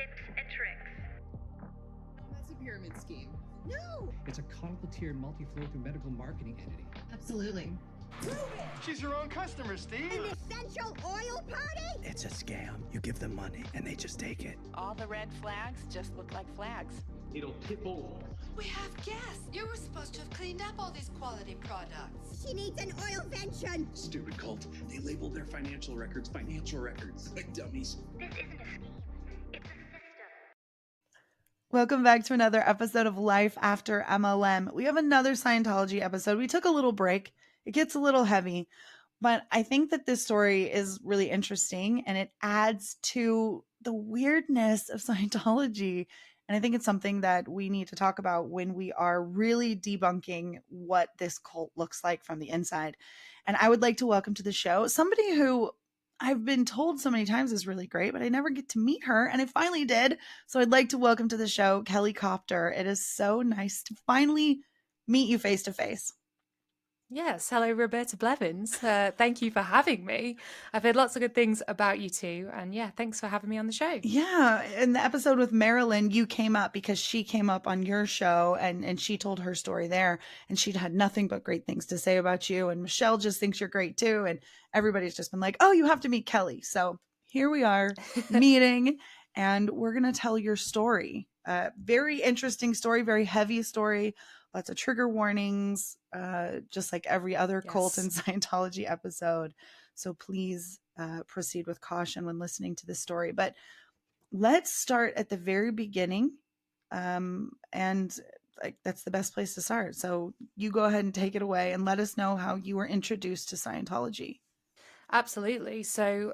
tips and tricks. That's a pyramid scheme. No! It's a conical tiered multi-flow through medical marketing entity. Absolutely. She's your own customer, Steve. An essential oil party? It's a scam. You give them money and they just take it. All the red flags just look like flags. It'll tip over. We have guests. You were supposed to have cleaned up all these quality products. She needs an oilvention. Stupid cult. They labeled their financial records like dummies. This isn't a scheme. It's a system. Welcome back to another episode of Life After MLM. We have another Scientology episode. We took a little break. It gets a little heavy, but I think that this story is really interesting and it adds to the weirdness of Scientology. And I think it's something that we need to talk about when we are really debunking what this cult looks like from the inside. And I would like to welcome to the show somebody who I've been told so many times is really great, but I never get to meet her. And I finally did. So I'd like to welcome to the show, Kelli Copter. It is so nice to finally meet you face to face. Yes, hello Roberta Blevins. Thank you for having me. I've heard lots of good things about you two, and yeah, thanks for having me on the show. Yeah, in the episode with Marilyn, you came up because she came up on your show and she told her story there, and she'd had nothing but great things to say about you, and Michelle just thinks you're great too, and everybody's just been like, oh, you have to meet Kelli. So here we are meeting, and we're going to tell your story. Very interesting story, very heavy story. Lots of trigger warnings, just like every other cult and Scientology episode. So please proceed with caution when listening to this story. But let's start at the very beginning. And like that's the best place to start. So you go ahead and take it away and let us know how you were introduced to Scientology. Absolutely. So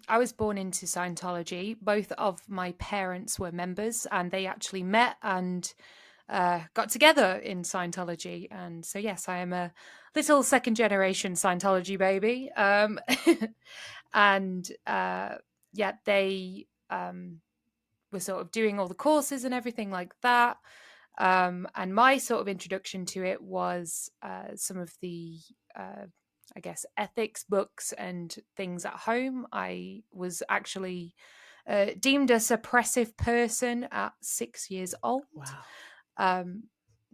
I was born into Scientology. Both of my parents were members and they actually met and got together in Scientology. And so, yes, I am a little second generation Scientology baby. And they were sort of doing all the courses and everything like that. And my sort of introduction to it was some of the, I guess, ethics books and things at home. I was actually deemed a suppressive person at 6 years old. Wow.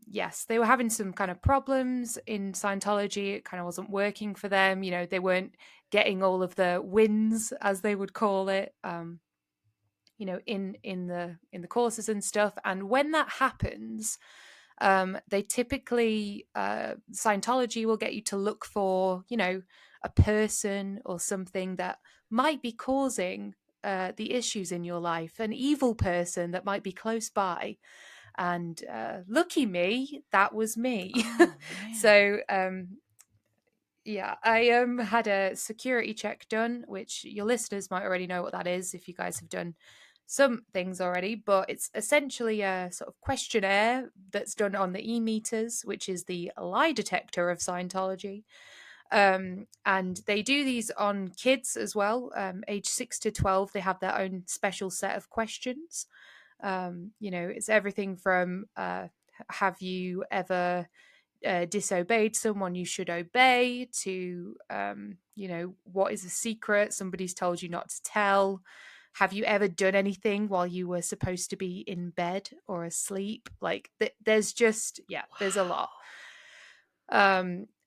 Yes, they were having some kind of problems in Scientology. It kind of wasn't working for them. You know, they weren't getting all of the wins, as they would call it, you know, in the courses and stuff. And when that happens, they typically, Scientology will get you to look for, you know, a person or something that might be causing the issues in your life, an evil person that might be close by. And lucky me, that was me. Oh, So I had a security check done, which your listeners might already know what that is if you guys have done some things already, but it's essentially a sort of questionnaire that's done on the e-meters, which is the lie detector of Scientology. And they do these on kids as well. Age 6 to 12, they have their own special set of questions. You know, it's everything from have you ever disobeyed someone you should obey to, you know, what is a secret somebody's told you not to tell? Have you ever done anything while you were supposed to be in bed or asleep? Like there's just, there's a lot.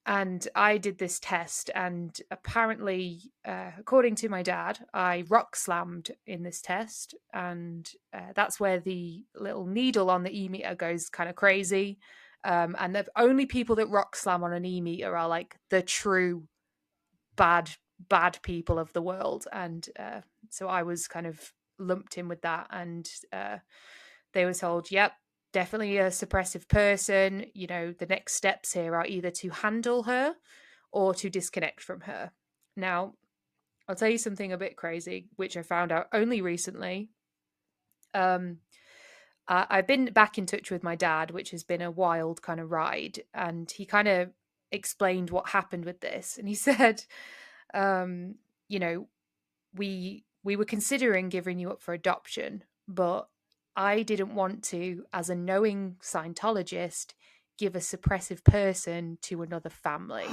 And I did this test, and apparently, according to my dad, I rock slammed in this test, and that's where the little needle on the e-meter goes kind of crazy. And the only people that rock slam on an e-meter are like the true bad people of the world. And so I was kind of lumped in with that, and they were told, yep, definitely a suppressive person. You know, the next steps here are either to handle her or to disconnect from her. Now, I'll tell you something a bit crazy, which I found out only recently. I've been back in touch with my dad, which has been a wild kind of ride. And he kind of explained what happened with this. And he said, you know, we were considering giving you up for adoption, but I didn't want to, as a knowing Scientologist, give a suppressive person to another family.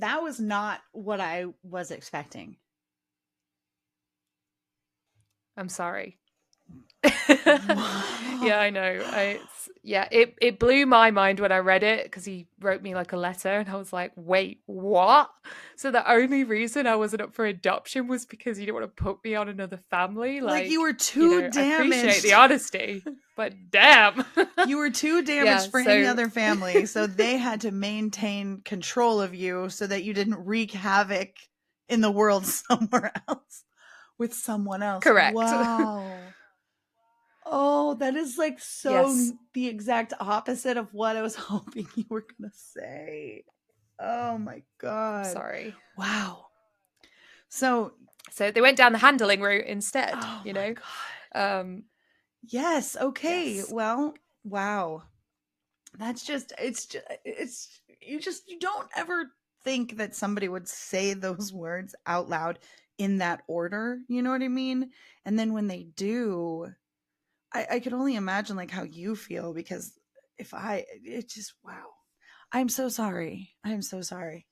that was not what I was expecting. I'm sorry. Yeah, I know. It blew my mind when I read it because he wrote me like a letter and I was like, wait, what? So the only reason I wasn't up for adoption was because you didn't want to put me on another family? Like you were too damaged. I appreciate the honesty, but damn. You were too damaged for any other family, so they had to maintain control of you so that you didn't wreak havoc in the world somewhere else with someone else. Correct. Wow. Oh, that is like the exact opposite of what I was hoping you were going to say. Oh my God. Sorry. Wow. So they went down the handling route instead, you know? God. Yes. Okay. Yes. Well, wow. That's just, you don't ever think that somebody would say those words out loud in that order. You know what I mean? And then when they do, I could only imagine like how you feel, because it's just, wow. I'm so sorry. I'm so sorry.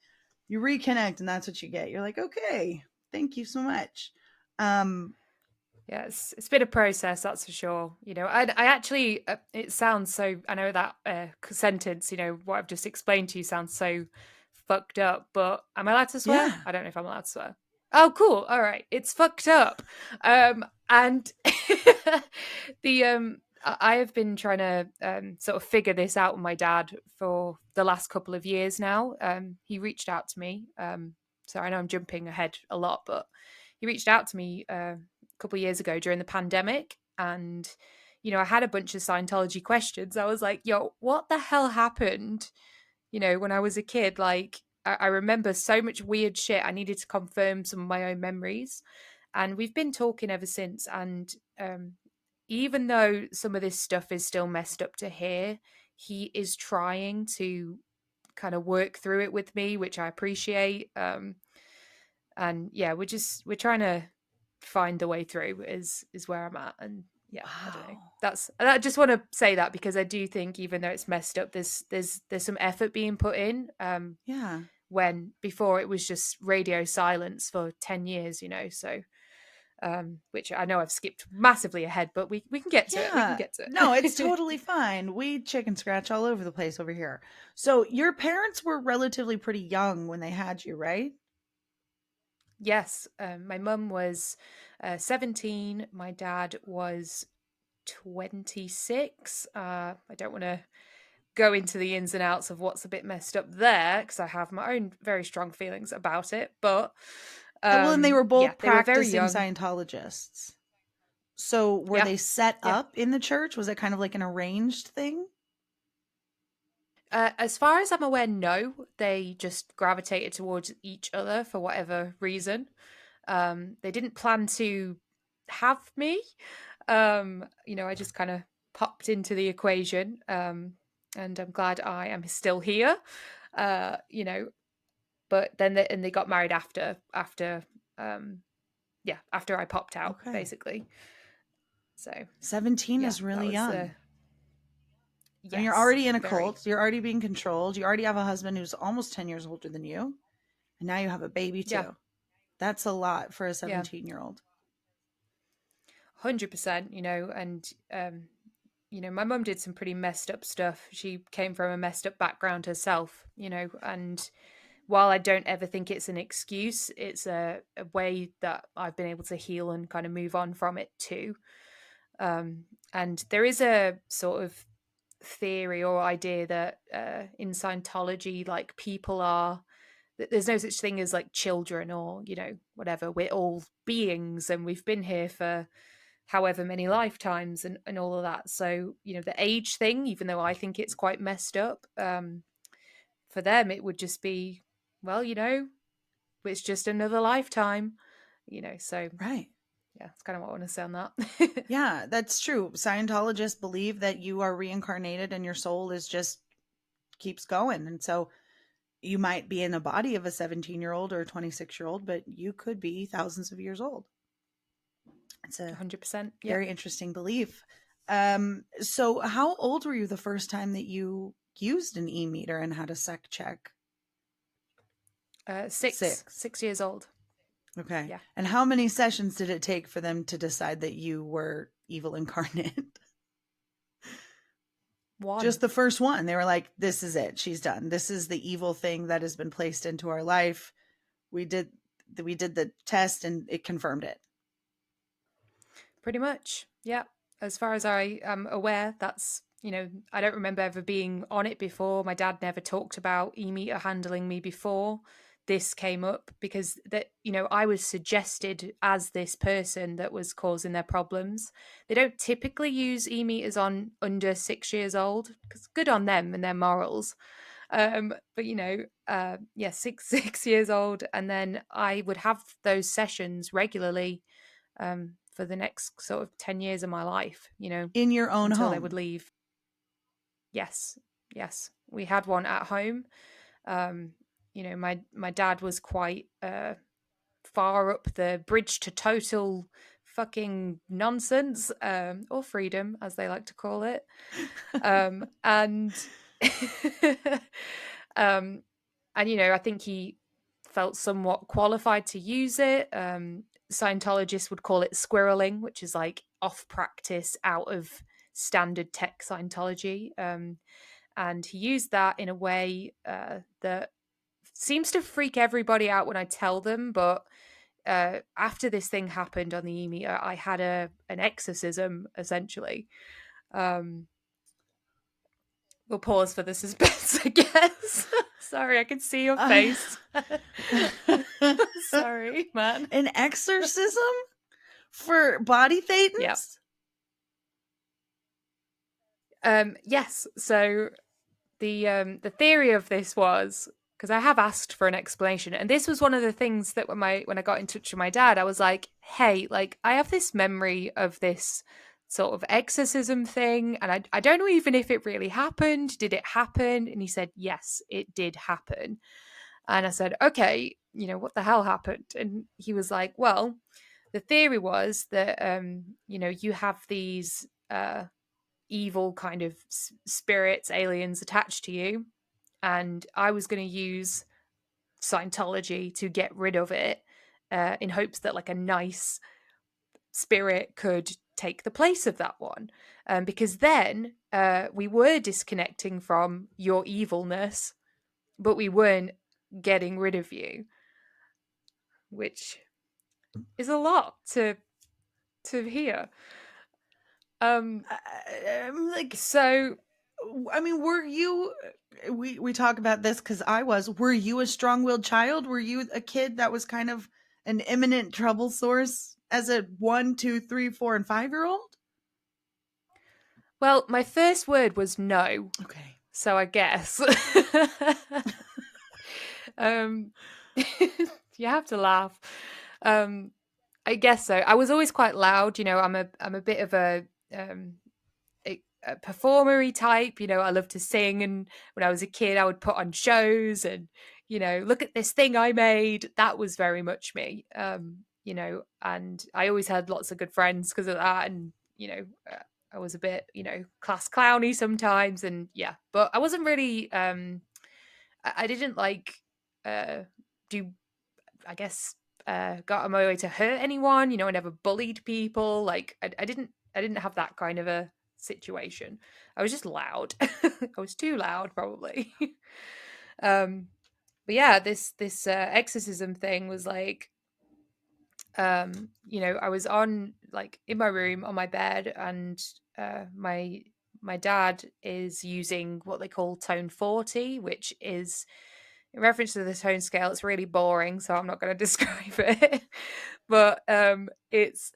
You reconnect and that's what you get. You're like, okay, thank you so much. Yeah, it's been a process, that's for sure. You know, I actually, it sounds so, I know that sentence, you know, what I've just explained to you sounds so fucked up, but am I allowed to swear? Yeah. I don't know if I'm allowed to swear. Oh, cool. All right. It's fucked up. And I have been trying to sort of figure this out with my dad for the last couple of years now. He reached out to me. So I know I'm jumping ahead a lot, but he reached out to me a couple of years ago during the pandemic. And, you know, I had a bunch of Scientology questions. I was like, yo, what the hell happened? You know, when I was a kid, like, I remember so much weird shit. I needed to confirm some of my own memories. And we've been talking ever since. And even though some of this stuff is still messed up to hear, he is trying to kind of work through it with me, which I appreciate. And yeah, we're trying to find the way through is where I'm at. And yeah, wow. I don't know. I just want to say that because I do think even though it's messed up, there's some effort being put in. Yeah. When before it was just radio silence for 10 years, you know, so which I know I've skipped massively ahead, but we can get to it. We can get to it. No, it's totally fine. We chicken scratch all over the place over here. So your parents were relatively pretty young when they had you, right? Yes. My mum was 17. My dad was 26. I don't want to go into the ins and outs of what's a bit messed up there because I have my own very strong feelings about it. But well, and they were both practicing they were Scientologists. So were they set up in the church? Was it kind of like an arranged thing? As far as I'm aware, no. They just gravitated towards each other for whatever reason. They didn't plan to have me. You know, I just kind of popped into the equation. And I'm glad I am still here, you know. But then they got married after I popped out, basically. So 17 is really young. Yes, and you're already in a cult. You're already being controlled. You already have a husband who's almost 10 years older than you, and now you have a baby too. Yeah. That's a lot for a 17-year-old. 100%, you know, and you know, my mum did some pretty messed up stuff. She came from a messed up background herself, you know, and while I don't ever think it's an excuse, it's a way that I've been able to heal and kind of move on from it too. And there is a sort of theory or idea that in Scientology, like there's no such thing as like children or, you know, whatever. We're all beings and we've been here for however many lifetimes and all of that. So, you know, the age thing, even though I think it's quite messed up, for them, it would just be, well, you know, it's just another lifetime, you know, so. Right. Yeah, that's kind of what I want to say on that. Yeah, that's true. Scientologists believe that you are reincarnated and your soul is just keeps going. And so you might be in the body of a 17-year-old or a 26-year-old, but you could be thousands of years old. It's a 100%. Very interesting belief. So how old were you the first time that you used an e-meter and had a sec check? Six years old. Okay. Yeah. And how many sessions did it take for them to decide that you were evil incarnate? One. Just the first one. They were like, this is it. She's done. This is the evil thing that has been placed into our life. We did the test and it confirmed it. Pretty much. Yeah. As far as I am aware, that's, I don't remember ever being on it before. My dad never talked about e-meter handling me before this came up, because I was suggested as this person that was causing their problems. They don't typically use e-meters on under 6 years old, because good on them and their morals. But 6 years old, and then I would have those sessions regularly for the next sort of 10 years of my life, in your own until home. they would leave. Yes, we had one at home. My dad was quite far up the bridge to total fucking nonsense, or freedom, as they like to call it. And I think he felt somewhat qualified to use it. Scientologists would call it squirreling, which is like off practice, out of standard tech Scientology. And he used that in a way that seems to freak everybody out when I tell them. But after this thing happened on the e-meter, I had an exorcism, essentially. We'll pause for the suspense, I guess. Sorry, I can see your face. Sorry, man. An exorcism for body thetans? Yep. Yes. So the theory of this was, because I have asked for an explanation, and this was one of the things that when I got in touch with my dad, I was like, hey, like, I have this memory of this sort of exorcism thing, and I don't know even if it really happened. Did it happen? And he said, yes, it did happen. And I said, okay, what the hell happened? And he was like, well, the theory was that you have these evil kind of spirits, aliens attached to you, and I was going to use Scientology to get rid of it, in hopes that like a nice spirit could take the place of that one, because then we were disconnecting from your evilness, but we weren't getting rid of you, which is a lot to hear. So I mean, were you, we talk about this because were you a strong-willed child? Were you a kid that was kind of an imminent trouble source as a 1, 2, 3, 4, and 5-year-old? Well, my first word was no. Okay. So I guess. You have to laugh. I guess so. I was always quite loud. I'm a bit of a performery type. I love to sing, and when I was a kid, I would put on shows and look at this thing I made. That was very much me. And I always had lots of good friends because of that, and I was a bit class clowny sometimes, and yeah, but I wasn't really I didn't like do, I guess, got on my way to hurt anyone. I never bullied people. Like I didn't have that kind of a situation. I was just loud. I was too loud, probably. But yeah, this exorcism thing was like, I was on like in my room on my bed, and my dad is using what they call tone 40, which is in reference to the tone scale. It's really boring, so I'm not going to describe it. But it's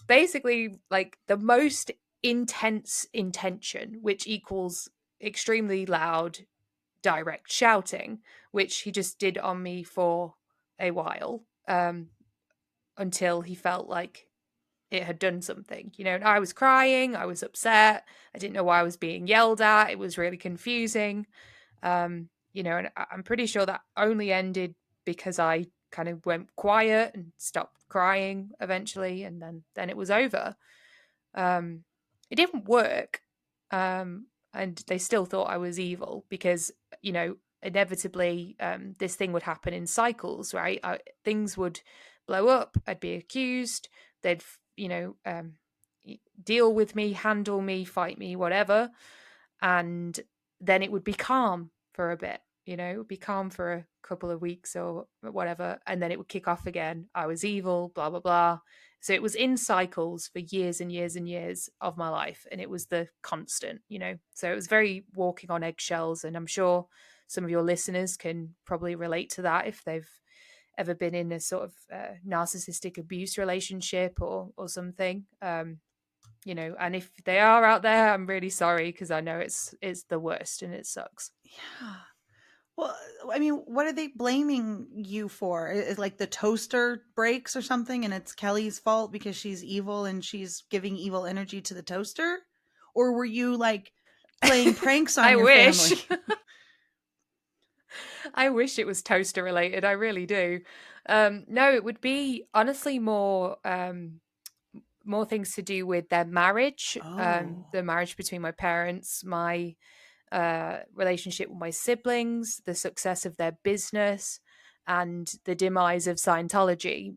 basically like the most intense intention, which equals extremely loud, direct shouting, which he just did on me for a while, until he felt like it had done something. And I was crying, I was upset, I didn't know why I was being yelled at. It was really confusing. And I'm pretty sure that only ended because I kind of went quiet and stopped crying eventually, and then it was over. It didn't work, and they still thought I was evil because inevitably this thing would happen in cycles, right? Things would blow up, I'd be accused, they'd deal with me, handle me, fight me, whatever, and then it would be calm for a bit, it would be calm for a couple of weeks or whatever, and then it would kick off again. I was evil, blah blah blah. So it was in cycles for years and years and years of my life, and it was the constant, so it was very walking on eggshells. And I'm sure some of your listeners can probably relate to that if they've ever been in a sort of narcissistic abuse relationship or something. And if they are out there, I'm really sorry, because I know it's the worst and it sucks. Yeah. Well, I mean, what are they blaming you for? Is like the toaster breaks or something and it's Kelly's fault because she's evil and she's giving evil energy to the toaster? Or were you like playing pranks on your family? I wish it was toaster related. I really do. No, it would be honestly more things to do with their marriage, the marriage between my parents, my relationship with my siblings, the success of their business, and the demise of Scientology,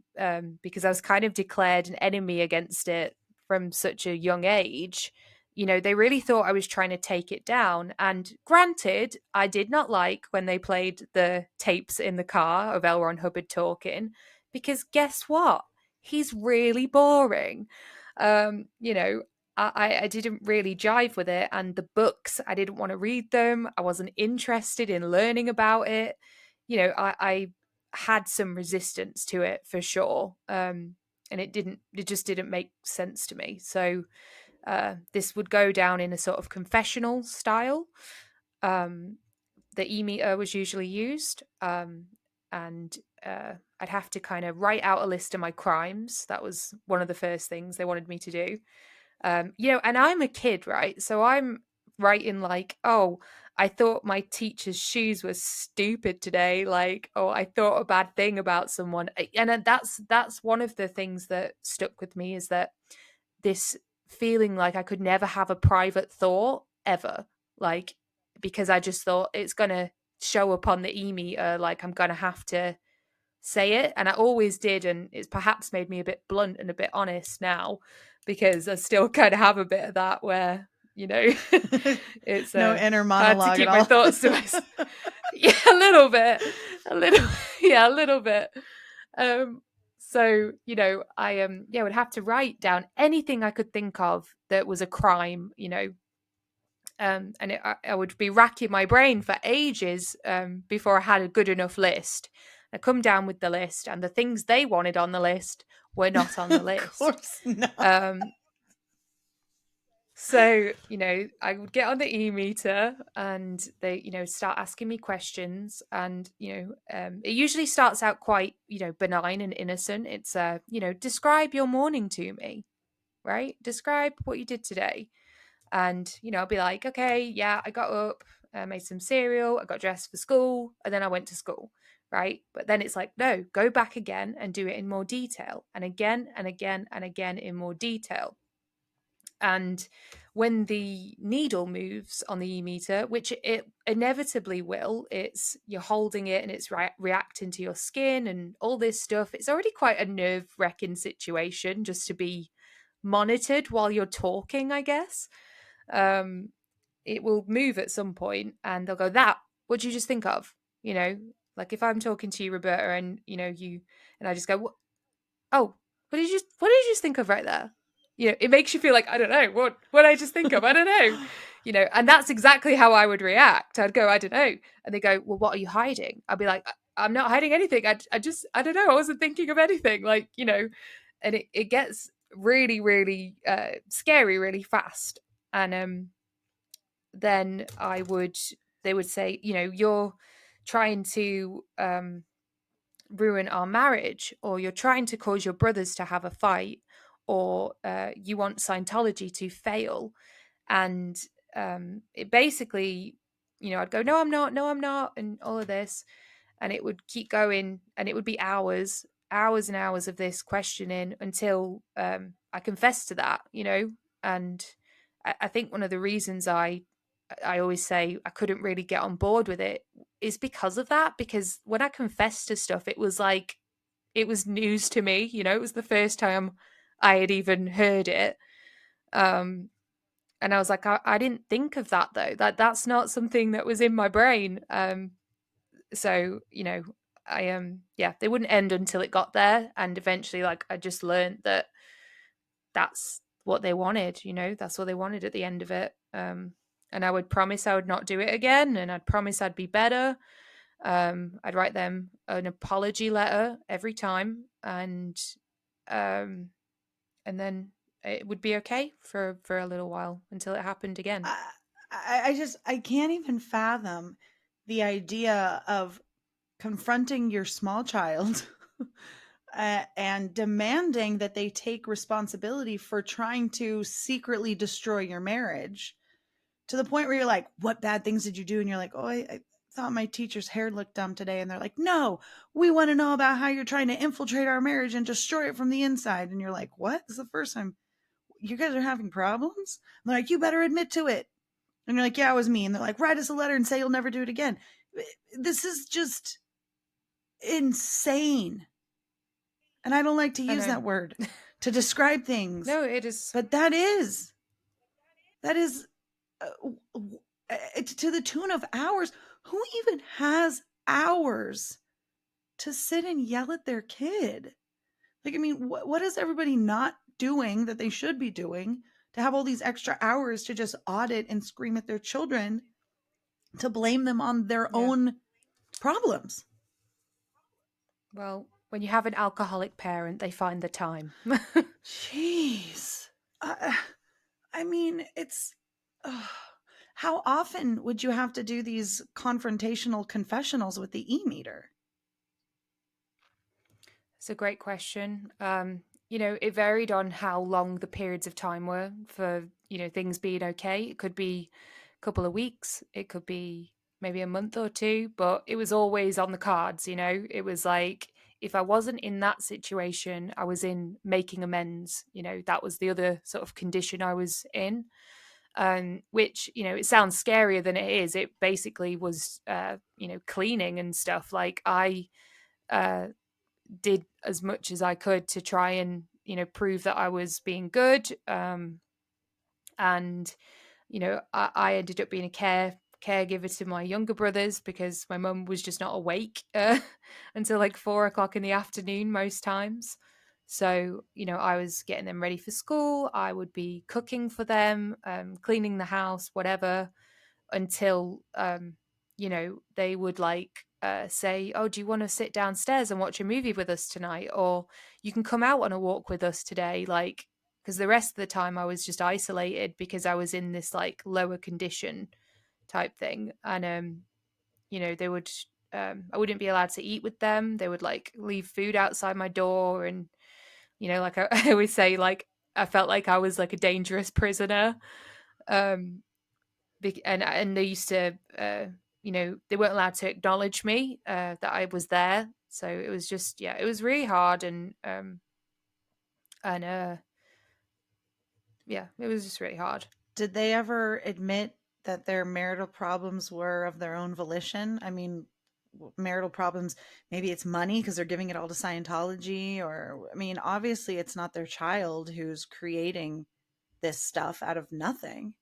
because I was kind of declared an enemy against it from such a young age. They really thought I was trying to take it down. And granted, I did not like when they played the tapes in the car of L. Ron Hubbard talking, because guess what? He's really boring. I didn't really jive with it, and the books, I didn't want to read them. I wasn't interested in learning about it. I had some resistance to it for sure. And it just didn't make sense to me. So this would go down in a sort of confessional style. The e-meter was usually used, and I'd have to kind of write out a list of my crimes. That was one of the first things they wanted me to do. And I'm a kid, right? So I'm writing like, oh, I thought my teacher's shoes were stupid today. Like, oh, I thought a bad thing about someone. And that's one of the things that stuck with me, is that this feeling like I could never have a private thought ever, like, because I just thought it's going to show up on the e-meter, like I'm going to have to say it. And I always did. And it's perhaps made me a bit blunt and a bit honest now, because I still kind of have a bit of that where, it's no inner monologue hard to keep at my all. thoughts to myself. Yeah, a little bit. So, I would have to write down anything I could think of that was a crime, and I would be racking my brain for ages before I had a good enough list. I come down with the list, and the things they wanted on the list were not on the list. Of course not. So, I would get on the e-meter and they, start asking me questions. And, it usually starts out quite, benign and innocent. It's, describe your morning to me, right? Describe what you did today. And, I'll be like, okay, yeah, I got up, I made some cereal, I got dressed for school, and then I went to school, right? But then it's like, no, go back again and do it in more detail, and again and again and again in more detail. And when the needle moves on the e-meter, which it inevitably will, you're holding it and it's reacting to your skin and all this stuff. It's already quite a nerve-wracking situation just to be monitored while you're talking, I guess. It will move at some point and they'll go, what did you just think of? Like if I'm talking to you, Roberta, and and I just go, what did you just think of right there? It makes you feel like, I don't know, what did I just think of? I don't know, and that's exactly how I would react. I'd go, I don't know. And they go, well, what are you hiding? I'd be like, I'm not hiding anything. I don't know. I wasn't thinking of anything, and it gets really, really scary really fast. And then they would say, you're trying to ruin our marriage, or you're trying to cause your brothers to have a fight, or you want Scientology to fail. And it basically, I'd go, no, I'm not, and all of this. And it would keep going, and it would be hours and hours of this questioning until I confessed to that, And I think one of the reasons I I always say I couldn't really get on board with it is because of that. Because when I confessed to stuff, it was like, it was news to me, you know, it was the first time I had even heard it. And I was like, I didn't think of that though. That's not something that was in my brain. So, you know, they wouldn't end until it got there. And eventually, like, I just learned that that's what they wanted, you know, that's what they wanted at the end of it. And I would promise I would not do it again. And I'd promise I'd be better. I'd write them an apology letter every time. And then it would be okay for a little while until it happened again. I can't even fathom the idea of confronting your small child and demanding that they take responsibility for trying to secretly destroy your marriage, to the point where you're like, what bad things did you do? And you're like, oh, I thought my teacher's hair looked dumb today. And they're like, no, we want to know about how you're trying to infiltrate our marriage and destroy it from the inside. And you're like, what? This is the first time you guys are having problems? And they're like, you better admit to it. And you're like, yeah, it was me. And they're like, write us a letter and say you'll never do it again. This is just insane. And I don't like to use that word to describe things. No, it is. But that is it's to the tune of hours. Who even has hours to sit and yell at their kid? Like, I mean, what is everybody not doing that they should be doing to have all these extra hours to just audit and scream at their children, to blame them on their own problems? Well, when you have an alcoholic parent, they find the time. Jeez. I mean, it's... how often would you have to do these confrontational confessionals with the e-meter? It's a great question. You know, it varied on how long the periods of time were for, you know, things being okay. It could be a couple of weeks. It could be maybe a month or two, but it was always on the cards, you know. It was like, if I wasn't in that situation, I was in making amends. You know, that was the other sort of condition I was in. Which, you know, it sounds scarier than it is. It basically was, you know, cleaning and stuff. Like, I did as much as I could to try and, you know, prove that I was being good. And, you know, I ended up being a caregiver to my younger brothers because my mum was just not awake until like 4:00 in the afternoon most times. So, you know, I was getting them ready for school. I would be cooking for them, cleaning the house, whatever, until, you know, they would like say, oh, do you want to sit downstairs and watch a movie with us tonight? Or you can come out on a walk with us today. Like, because the rest of the time I was just isolated because I was in this like lower condition type thing. And, you know, they would, I wouldn't be allowed to eat with them. They would like leave food outside my door. And, you know, like I always say, like, I felt like I was like a dangerous prisoner. And they used to, you know, they weren't allowed to acknowledge me, that I was there. So it was just, yeah, it was really hard. And yeah, it was just really hard. Did they ever admit that their marital problems were of their own volition? I mean, marital problems, maybe it's money because they're giving it all to Scientology, or, I mean, obviously it's not their child who's creating this stuff out of nothing.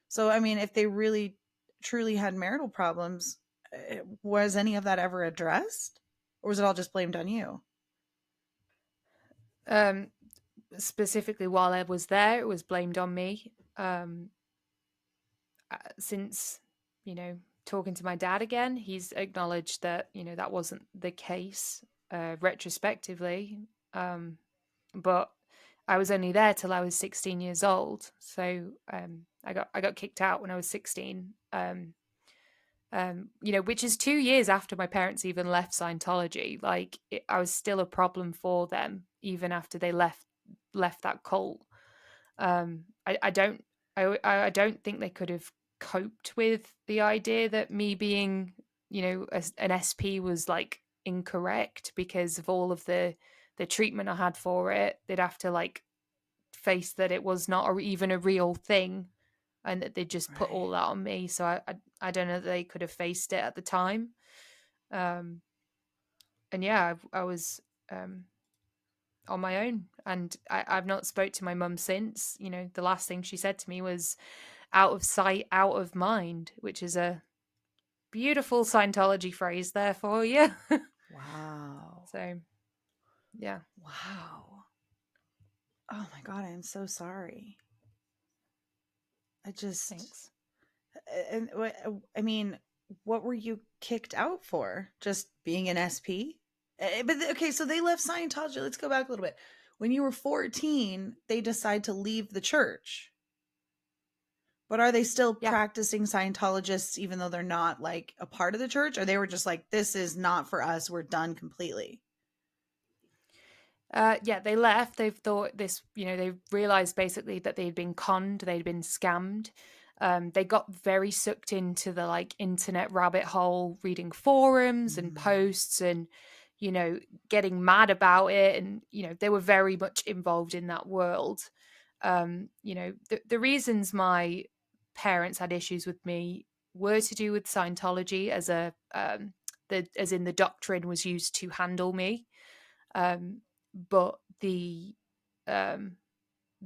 So, I mean, if they really truly had marital problems, was any of that ever addressed, or was it all just blamed on you? Specifically while I was there, it was blamed on me. Since, you know, talking to my dad again, he's acknowledged that, you know, that wasn't the case retrospectively. But I was only there till I was 16 years old. So I got kicked out when I was 16. You know, which is 2 years after my parents even left Scientology. Like, I was still a problem for them even after they left that cult. I don't think they could have coped with the idea that me being, you know, an SP was like incorrect because of all of the treatment I had for it. They'd have to like face that it was not even a real thing. and that they just put all that on me. So I don't know that they could have faced it at the time. And yeah, I was on my own, and I've not spoke to my mum since. You know, the last thing she said to me was "out of sight, out of mind," which is a beautiful Scientology phrase there for you. Wow. So, yeah. Wow. Oh my God, I am so sorry. Thanks. And I mean, what were you kicked out for? Just being an SP? But okay, so they left Scientology. Let's go back a little bit. When you were 14, they decide to leave the church. But are they still practicing Scientologists even though they're not like a part of the church? Or they were just like, this is not for us. We're done completely. Yeah, they left. They've thought this, you know, they realized basically that they'd been conned, they'd been scammed. They got very sucked into the like internet rabbit hole, reading forums and posts and, you know, getting mad about it. And, you know, they were very much involved in that world. You know, the reasons my parents had issues with me were to do with Scientology as as in the doctrine was used to handle me. But the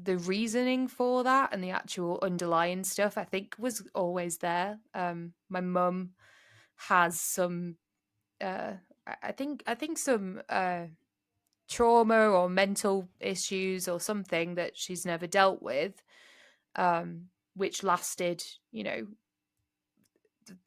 reasoning for that and the actual underlying stuff, I think, was always there. My mum has some, I think some trauma or mental issues or something that she's never dealt with, which lasted, you know,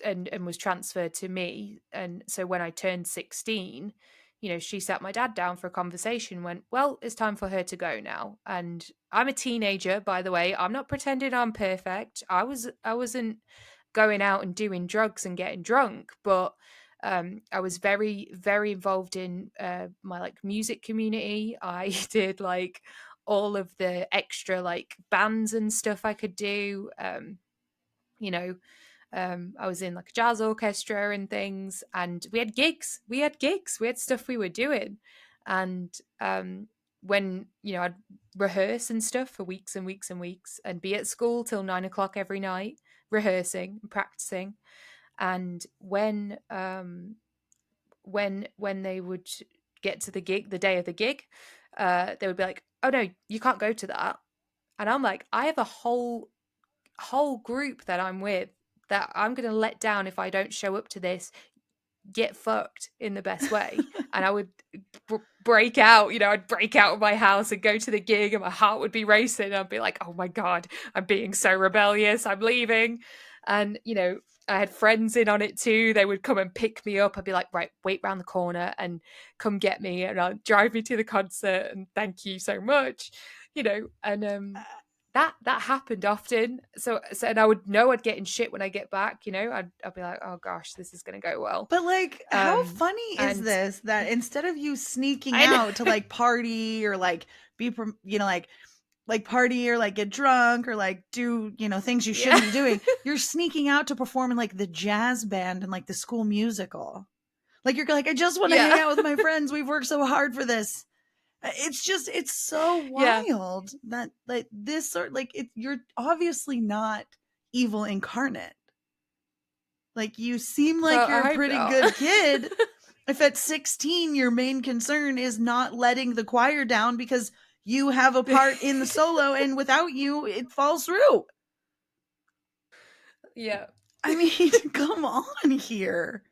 and was transferred to me. And so when I turned 16, you know, she sat my dad down for a conversation, went, well, it's time for her to go now. And I'm a teenager, by the way. I'm not pretending I'm perfect. I wasn't going out and doing drugs and getting drunk, but I was very, very involved in my like music community. I did like all of the extra like bands and stuff I could do. You know, I was in like a jazz orchestra and things, and we had gigs. We had stuff we were doing. And when, you know, I'd rehearse and stuff for weeks and weeks and weeks and be at school till 9 o'clock every night, rehearsing and practicing. And when they would get to the gig, the day of the gig, they would be like, oh no, you can't go to that. And I'm like, I have a whole group that I'm with that I'm going to let down if I don't show up to this. Get fucked in the best way. And I would break out, you know, I'd break out of my house and go to the gig and my heart would be racing. I'd be like, oh my God, I'm being so rebellious. I'm leaving. And, you know, I had friends in on it too. They would come and pick me up. I'd be like, right, wait round the corner and come get me. And I'll drive me to the concert and thank you so much, you know. And that happened often. So and I would know I'd get in shit when I get back, you know. I'd be like, oh gosh, this is going to go well. But like, how funny is this that instead of you sneaking out to like party or like be, you know, like party or like get drunk or like do, you know, things you shouldn't be doing, you're sneaking out to perform in like the jazz band and like the school musical. Like you're like, I just want to hang out with my friends. We've worked so hard for this. It's so wild that like this sort, like you're obviously not evil incarnate. Like you seem like you're a pretty good kid. If at 16 your main concern is not letting the choir down because you have a part in the solo and without you it falls through. Yeah. I mean, come on here.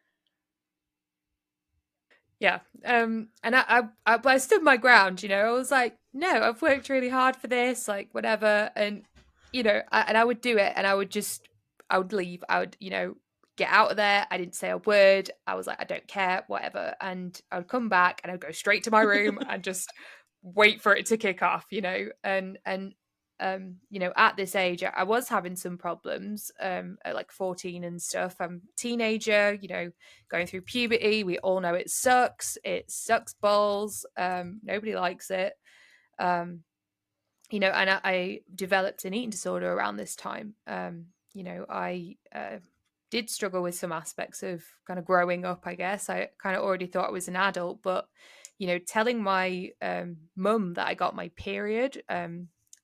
Yeah. And I stood my ground, you know. I was like, no, I've worked really hard for this, like whatever. And, you know, I would do it and I would leave. I would, you know, get out of there. I didn't say a word. I was like, I don't care, whatever. And I would come back and I'd go straight to my room and just wait for it to kick off, you know. And you know, at this age, I was having some problems at like 14 and stuff. I'm a teenager, you know, going through puberty. We all know it sucks. It sucks balls. Nobody likes it. You know, and I developed an eating disorder around this time. You know, I did struggle with some aspects of kind of growing up, I guess. I kind of already thought I was an adult, but, you know, telling my mum that I got my period,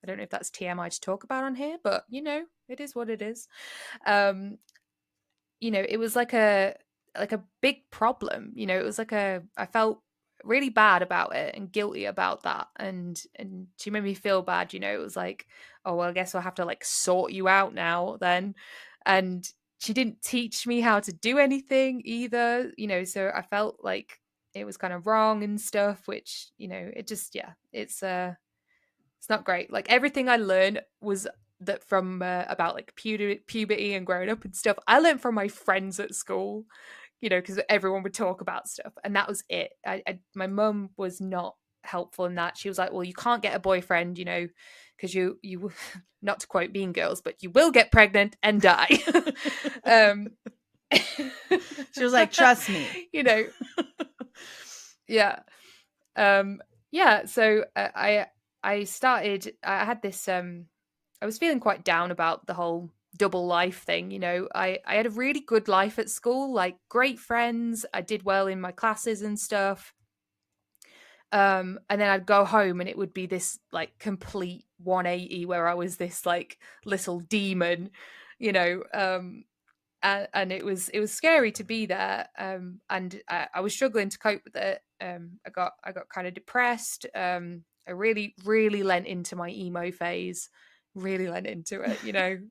I don't know if that's TMI to talk about on here, but it is what it is. It was like a big problem. It was like I felt really bad about it and guilty about that, and she made me feel bad. It was like, oh well, I guess I'll have to like sort you out now then. And she didn't teach me how to do anything either, so I felt like it was kind of wrong and stuff, which it's not great. Like everything I learned was that from about like puberty and growing up and stuff, I learned from my friends at school, because everyone would talk about stuff, and that was it. My mum was not helpful in that. She was like, well, you can't get a boyfriend, because you not to quote Mean Girls, but you will get pregnant and die. She was like, trust me. Yeah. So I started, I had this, I was feeling quite down about the whole double life thing. I had a really good life at school, like great friends. I did well in my classes and stuff. And then I'd go home and it would be this like complete 180 where I was this like little demon, and it was scary to be there. And I was struggling to cope with it. I got kind of depressed. I really, really lent into my emo phase. Really lent into it,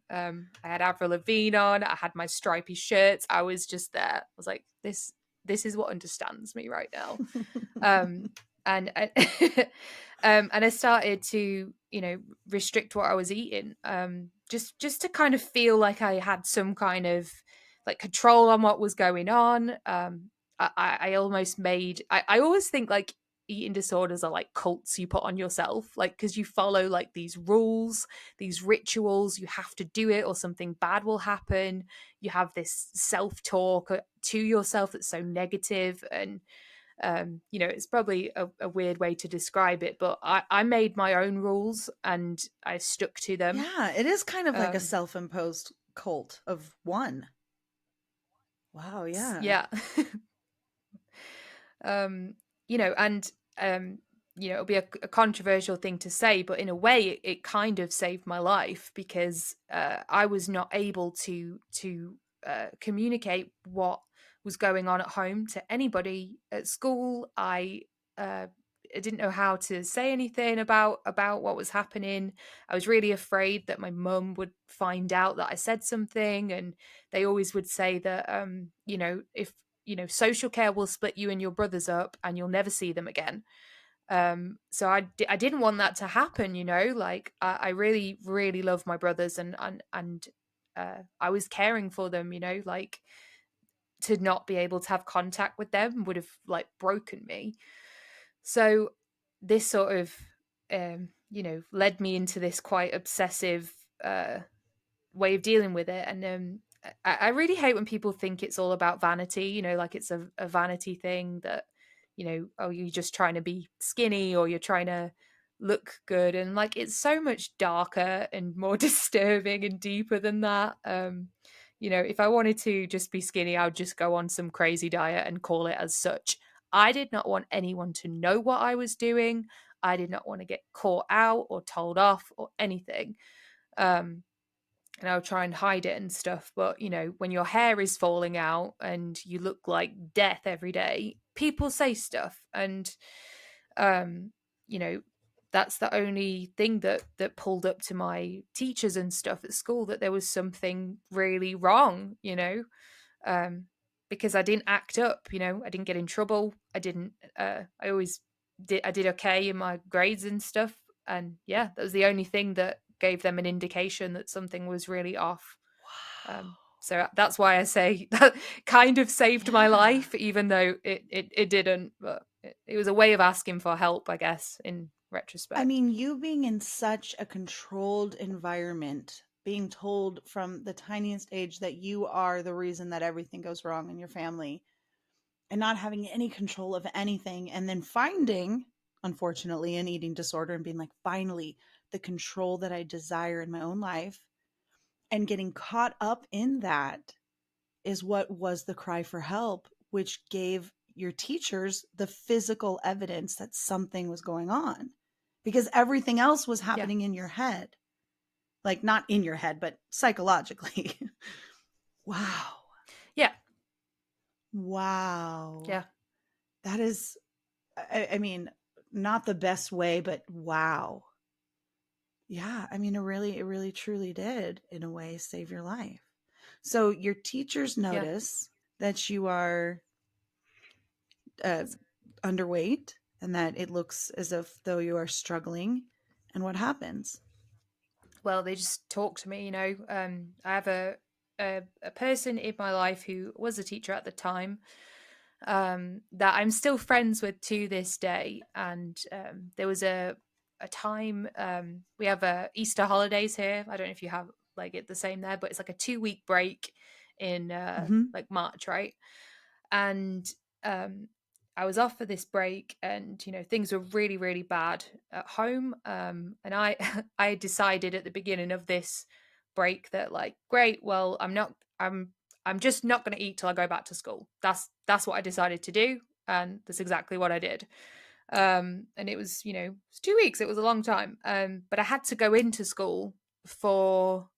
I had Avril Lavigne on. I had my stripy shirts. I was just there. I was like, this is what understands me right now. And I started to, restrict what I was eating, just to kind of feel like I had some kind of like control on what was going on. I almost made. I always think like eating disorders are like cults you put on yourself, like because you follow like these rules, these rituals. You have to do it, or something bad will happen. You have this self-talk to yourself that's so negative, and it's probably a weird way to describe it, but I made my own rules and I stuck to them. Yeah, it is kind of like a self-imposed cult of one. Wow, yeah. Yeah. It'll be a controversial thing to say, but in a way it kind of saved my life, because I was not able to communicate what was going on at home to anybody. At school, I didn't know how to say anything about what was happening. I was really afraid that my mum would find out that I said something, and they always would say that if social care will split you and your brothers up and you'll never see them again. So I didn't want that to happen, like I really, really love my brothers, and I was caring for them, like to not be able to have contact with them would have like broken me. So this sort of, led me into this quite obsessive way of dealing with it. And I really hate when people think it's all about vanity, like it's a vanity thing that, oh, you're just trying to be skinny or you're trying to look good. And like, it's so much darker and more disturbing and deeper than that. If I wanted to just be skinny, I would just go on some crazy diet and call it as such. I did not want anyone to know what I was doing. I did not want to get caught out or told off or anything. And I would try and hide it and stuff. But, when your hair is falling out and you look like death every day, people say stuff. And, that's the only thing that pulled up to my teachers and stuff at school, that there was something really wrong, because I didn't act up, I didn't get in trouble. I didn't, I did okay in my grades and stuff. And yeah, that was the only thing that gave them an indication that something was really off. Wow. So that's why I say that kind of saved my life, even though it didn't, but it was a way of asking for help, I guess, in retrospect. I mean, you being in such a controlled environment, being told from the tiniest age that you are the reason that everything goes wrong in your family, and not having any control of anything, and then finding, unfortunately, an eating disorder and being like, finally, the control that I desire in my own life, and getting caught up in that is what was the cry for help, which gave your teachers the physical evidence that something was going on. because everything else was happening in your head. Like not in your head, but psychologically. Wow. Yeah. Wow. Yeah. That is, I mean, not the best way, but wow. Yeah. I mean, it really truly did in a way save your life. So your teachers notice that you are underweight and that it looks as if though you are struggling. And what happens? Well, they just talk to me, you know. I have a person in my life who was a teacher at the time, that I'm still friends with to this day. And there was a time, we have Easter holidays here. I don't know if you have like it the same there, but it's like a 2-week break in like March, right? And I was off for this break, and you know things were really bad at home. And I I decided at the beginning of this break that like, great, well, I'm just not going to eat till I go back to school. That's what I decided to do, and that's exactly what I did. And it was, you know, it was 2 weeks. It was a long time. But I had to go into school for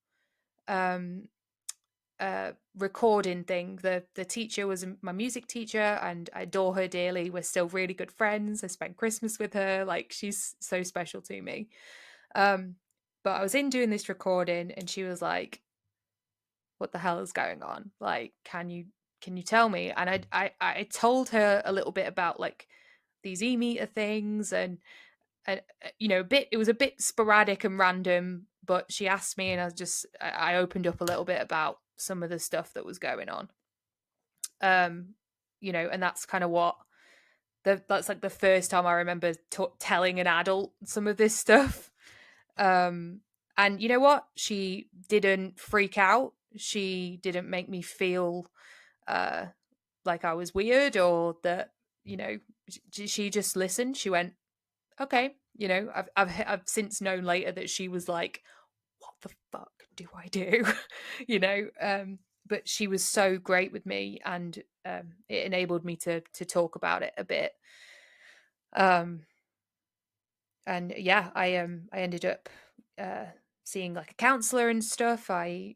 recording thing. The teacher was my music teacher, and I adore her dearly. We're still really good friends. I spent Christmas with her. Like, she's so special to me. But I was in doing this recording, and she was like, what the hell is going on? Like, can you tell me? And I told her a little bit about like these e-meter things, and you know, it was a bit sporadic and random, but she asked me, and I opened up a little bit about some of the stuff that was going on. You know, and that's kind of what that's like the first time I remember telling an adult some of this stuff. And you know what? She didn't freak out. She didn't make me feel like I was weird or that, you know, she just listened. She went, okay. You know, I've since known later that she was like, what the fuck do I do? You know, but she was so great with me, and it enabled me to talk about it a bit. And yeah, I ended up seeing like a counselor and stuff. I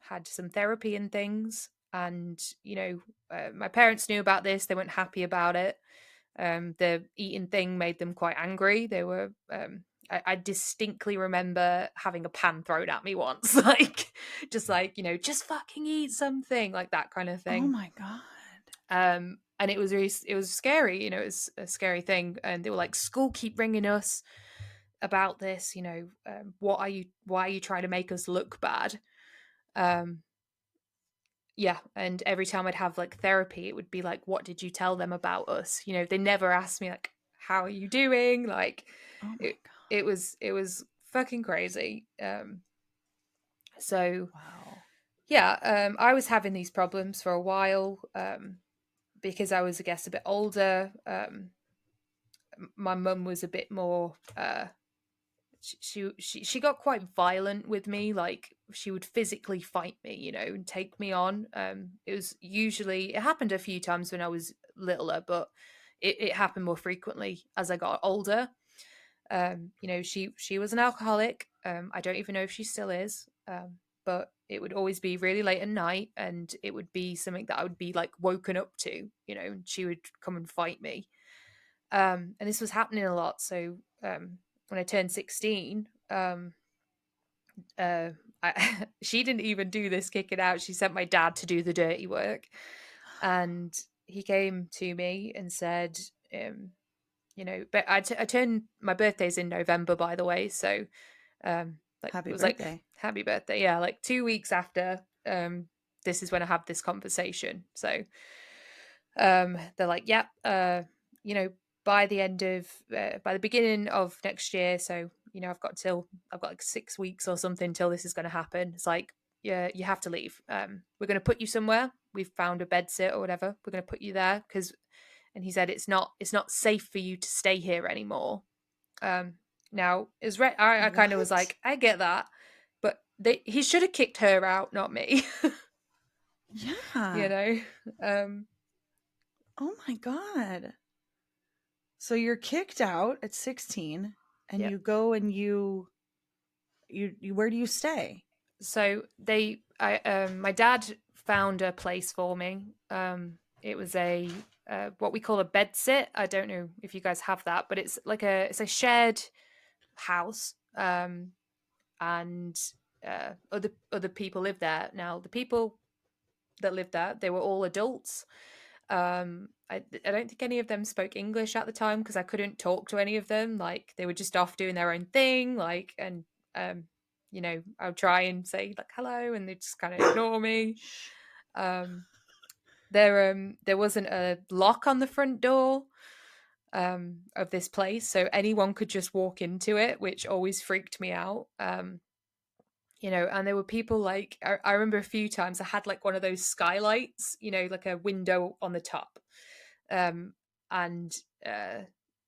had some therapy and things, and you know, my parents knew about this. They weren't happy about it. The eating thing made them quite angry. They were I distinctly remember having a pan thrown at me once, like just like, you know, just fucking eat something, like that kind of thing. Oh my God. And it was scary, you know, it was a scary thing. And they were like, school keep ringing us about this, you know, why are you trying to make us look bad? Yeah, and every time I'd have like therapy, it would be like, what did you tell them about us? You know, they never asked me like, how are you doing? Like, Oh my God. it was fucking crazy. So Wow. yeah, I was having these problems for a while, because I was, I guess, a bit older. My mum was a bit more, she got quite violent with me. Like, she would physically fight me, you know, and take me on. It happened a few times when I was littler, but it happened more frequently as I got older. You know, she was an alcoholic. I don't even know if she still is. But it would always be really late at night, and it would be something that I would be like woken up to, you know, and she would come and fight me. And this was happening a lot. So when I turned 16, she didn't even do this kick it out. She sent my dad to do the dirty work. And he came to me and said, you know, but I turned, my birthday's in November, by the way. So like, Happy it was birthday. like, happy birthday. Yeah. Like 2 weeks after, this is when I have this conversation. So they're like, yep, you know, by the beginning of next year, so you know, I've got like 6 weeks or something till this is going to happen. It's like, yeah, you have to leave. We're going to put you somewhere. We've found a bed sit or whatever. We're going to put you there and he said it's not safe for you to stay here anymore. Now I kind of was like, I get that, but he should have kicked her out, not me. Yeah. You know. Oh my God. So you're kicked out at 16, And Yep. you go and you where do you stay? So my dad found a place for me. It was a what we call a bed sit. I don't know if you guys have that, but it's like it's a shared house. And other people live there. Now the people that lived there, they were all adults. I don't think any of them spoke English at the time because I couldn't talk to any of them. Like they were just off doing their own thing. Like, and you know, I would try and say like hello, and they just kind of ignore me. There wasn't a lock on the front door of this place, so anyone could just walk into it, which always freaked me out. You know, and there were people like I remember a few times I had like one of those skylights, you know, like a window on the top, and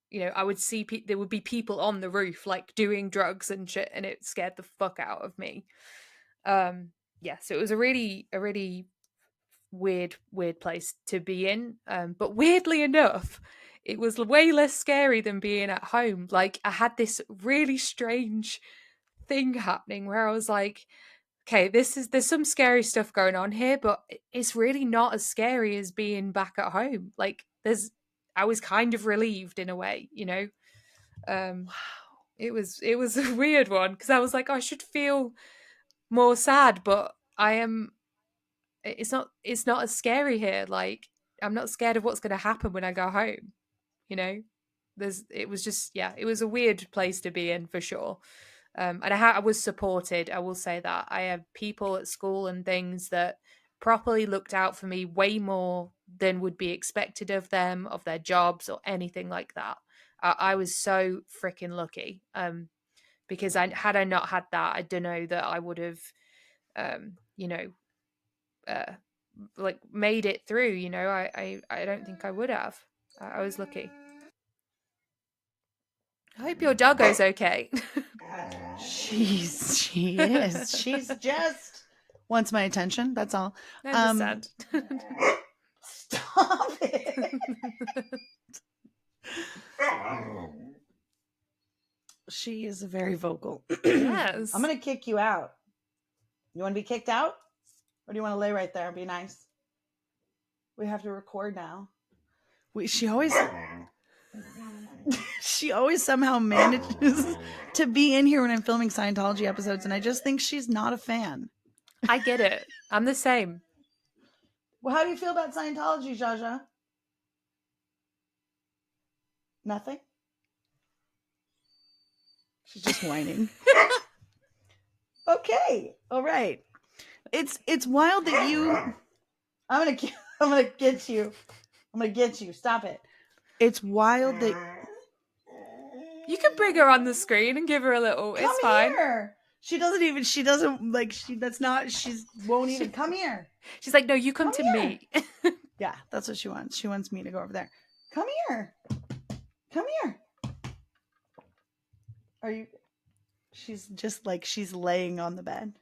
you know, I would see there would be people on the roof like doing drugs and shit, and it scared the fuck out of me. Yeah, so it was a really weird place to be in, but weirdly enough, it was way less scary than being at home. Like I had this really strange thing happening where I was like, okay, there's some scary stuff going on here, but it's really not as scary as being back at home. Like I was kind of relieved in a way, you know. Wow. It was a weird one because I was like, I should feel more sad, but it's not as scary here. Like I'm not scared of what's going to happen when I go home, you know. It was a weird place to be in for sure. And I was supported. I will say that I have people at school and things that properly looked out for me way more than would be expected of them, of their jobs or anything like that. I was so freaking lucky. Because had I not had that, I don't know that I would have, you know, like made it through. You know, I don't think I would have. I was lucky. I hope your doggo's okay. She is. She's just wants my attention. That's all. I understand. Stop it. She is very vocal. Yes. I'm gonna kick you out. You want to be kicked out, or do you want to lay right there and be nice? We have to record now. She always somehow manages to be in here when I'm filming Scientology episodes, and I just think she's not a fan. I get it. I'm the same. Well, how do you feel about Scientology, Jaja? Nothing? She's just whining. Okay. All right. It's wild that you... I'm gonna get you. I'm gonna get you. Stop it. It's wild that... You can bring her on the screen and give her a little... Come it's fine. Here. She won't even come here. She's like, no, you come to me. Yeah, that's what she wants. She wants me to go over there. Come here. Come here. Are you... She's just like, she's laying on the bed.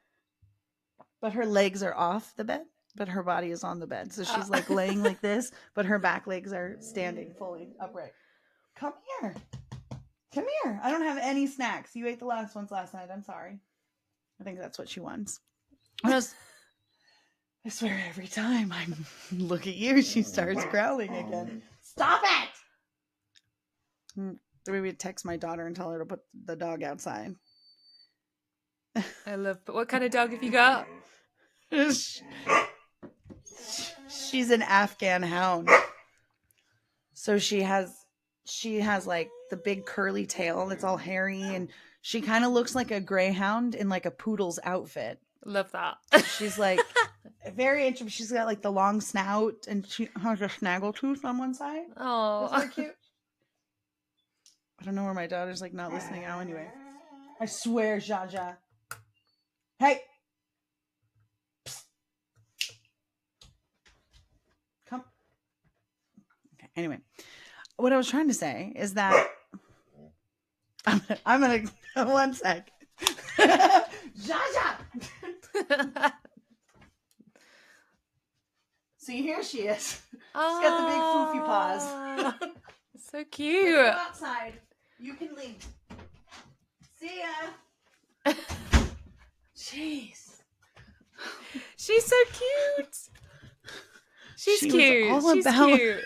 But her legs are off the bed, but her body is on the bed. So she's like laying like this, but her back legs are standing fully upright. Come here. Come here. I don't have any snacks. You ate the last ones last night. I'm sorry. I think that's what she wants. I swear every time I look at you, she starts growling again. Stop it! Maybe text my daughter and tell her to put the dog outside. I love... But what kind of dog have you got? She's an Afghan hound. So she has like the big curly tail that's all hairy, and she kind of looks like a greyhound in like a poodle's outfit. Love that. She's like very interesting. She's got like the long snout, and she has a snaggle tooth on one side. Oh, that's very cute. I don't know where my daughter's like not listening now anyway. I swear, Jaja. Hey. Psst. Come. Okay. Anyway, what I was trying to say is that I'm gonna one sec. Jaja. See, here she is. She's got the big foofy paws. So cute. Let's go outside. You can leave. She's so cute. She's She was cute. all She's about- cute.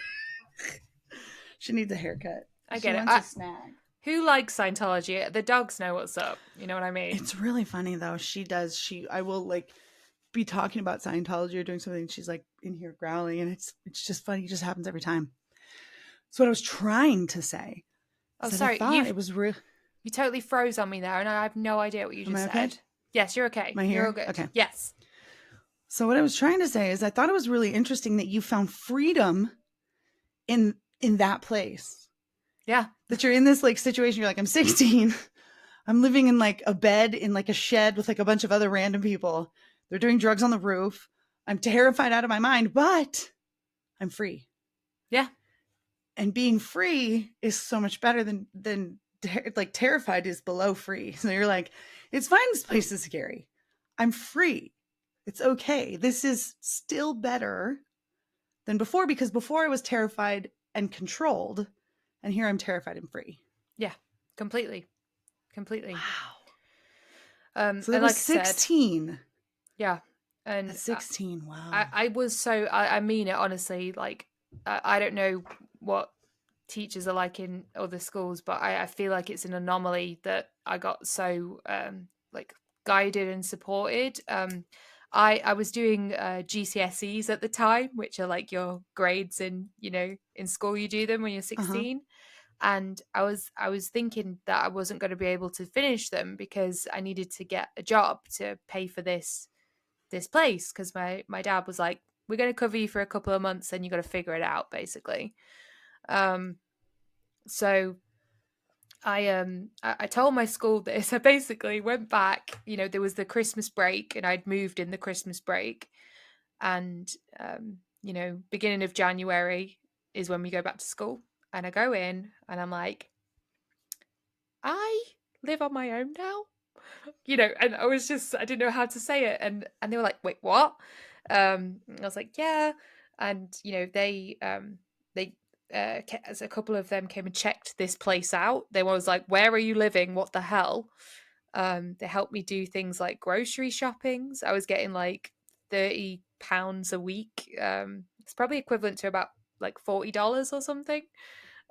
She needs a haircut. I She get it. wants a snack. Who likes Scientology? The dogs know what's up. You know what I mean? It's really funny though. She does. I will like be talking about Scientology or doing something. And she's like in here growling, and it's just funny. It just happens every time. So what I was trying to say. Oh, is that sorry. I thought it was real. You totally froze on me there, and I have no idea what you Am just I okay? said. Yes, you're okay. Am I here? You're all good. Okay. Yes. So what I was trying to say is I thought it was really interesting that you found freedom in that place. Yeah. That you're in this like situation. You're like, I'm 16. I'm living in like a bed in like a shed with like a bunch of other random people. They're doing drugs on the roof. I'm terrified out of my mind, but I'm free. Yeah. And being free is so much better than like terrified is below free. So you're like, it's fine. This place is scary. I'm free. It's okay. This is still better than before, because before I was terrified and controlled, and here I'm terrified and free. Yeah. Completely. Wow. So and that was like I 16. said, yeah. And At 16. Wow. I was so, I mean it honestly, like, I don't know what teachers are like in other schools, but I feel like it's an anomaly that I got so like guided and supported. I was doing GCSEs at the time, which are like your grades in, you know, in school you do them when you're 16. And I was thinking that I wasn't going to be able to finish them because I needed to get a job to pay for this place, because my dad was like, we're going to cover you for a couple of months and you got to figure it out, basically. So I told my school this. I basically went back, you know, there was the Christmas break and I'd moved in the Christmas break, and you know, beginning of January is when we go back to school, and I go in and I'm like, I live on my own now, you know, and I didn't know how to say it, and they were like, wait, what? I was like, yeah. And you know, they as a couple of them came and checked this place out. They was like, where are you living? What the hell? They helped me do things like grocery shoppings. I was getting like £30 a week. It's probably equivalent to about like $40 or something.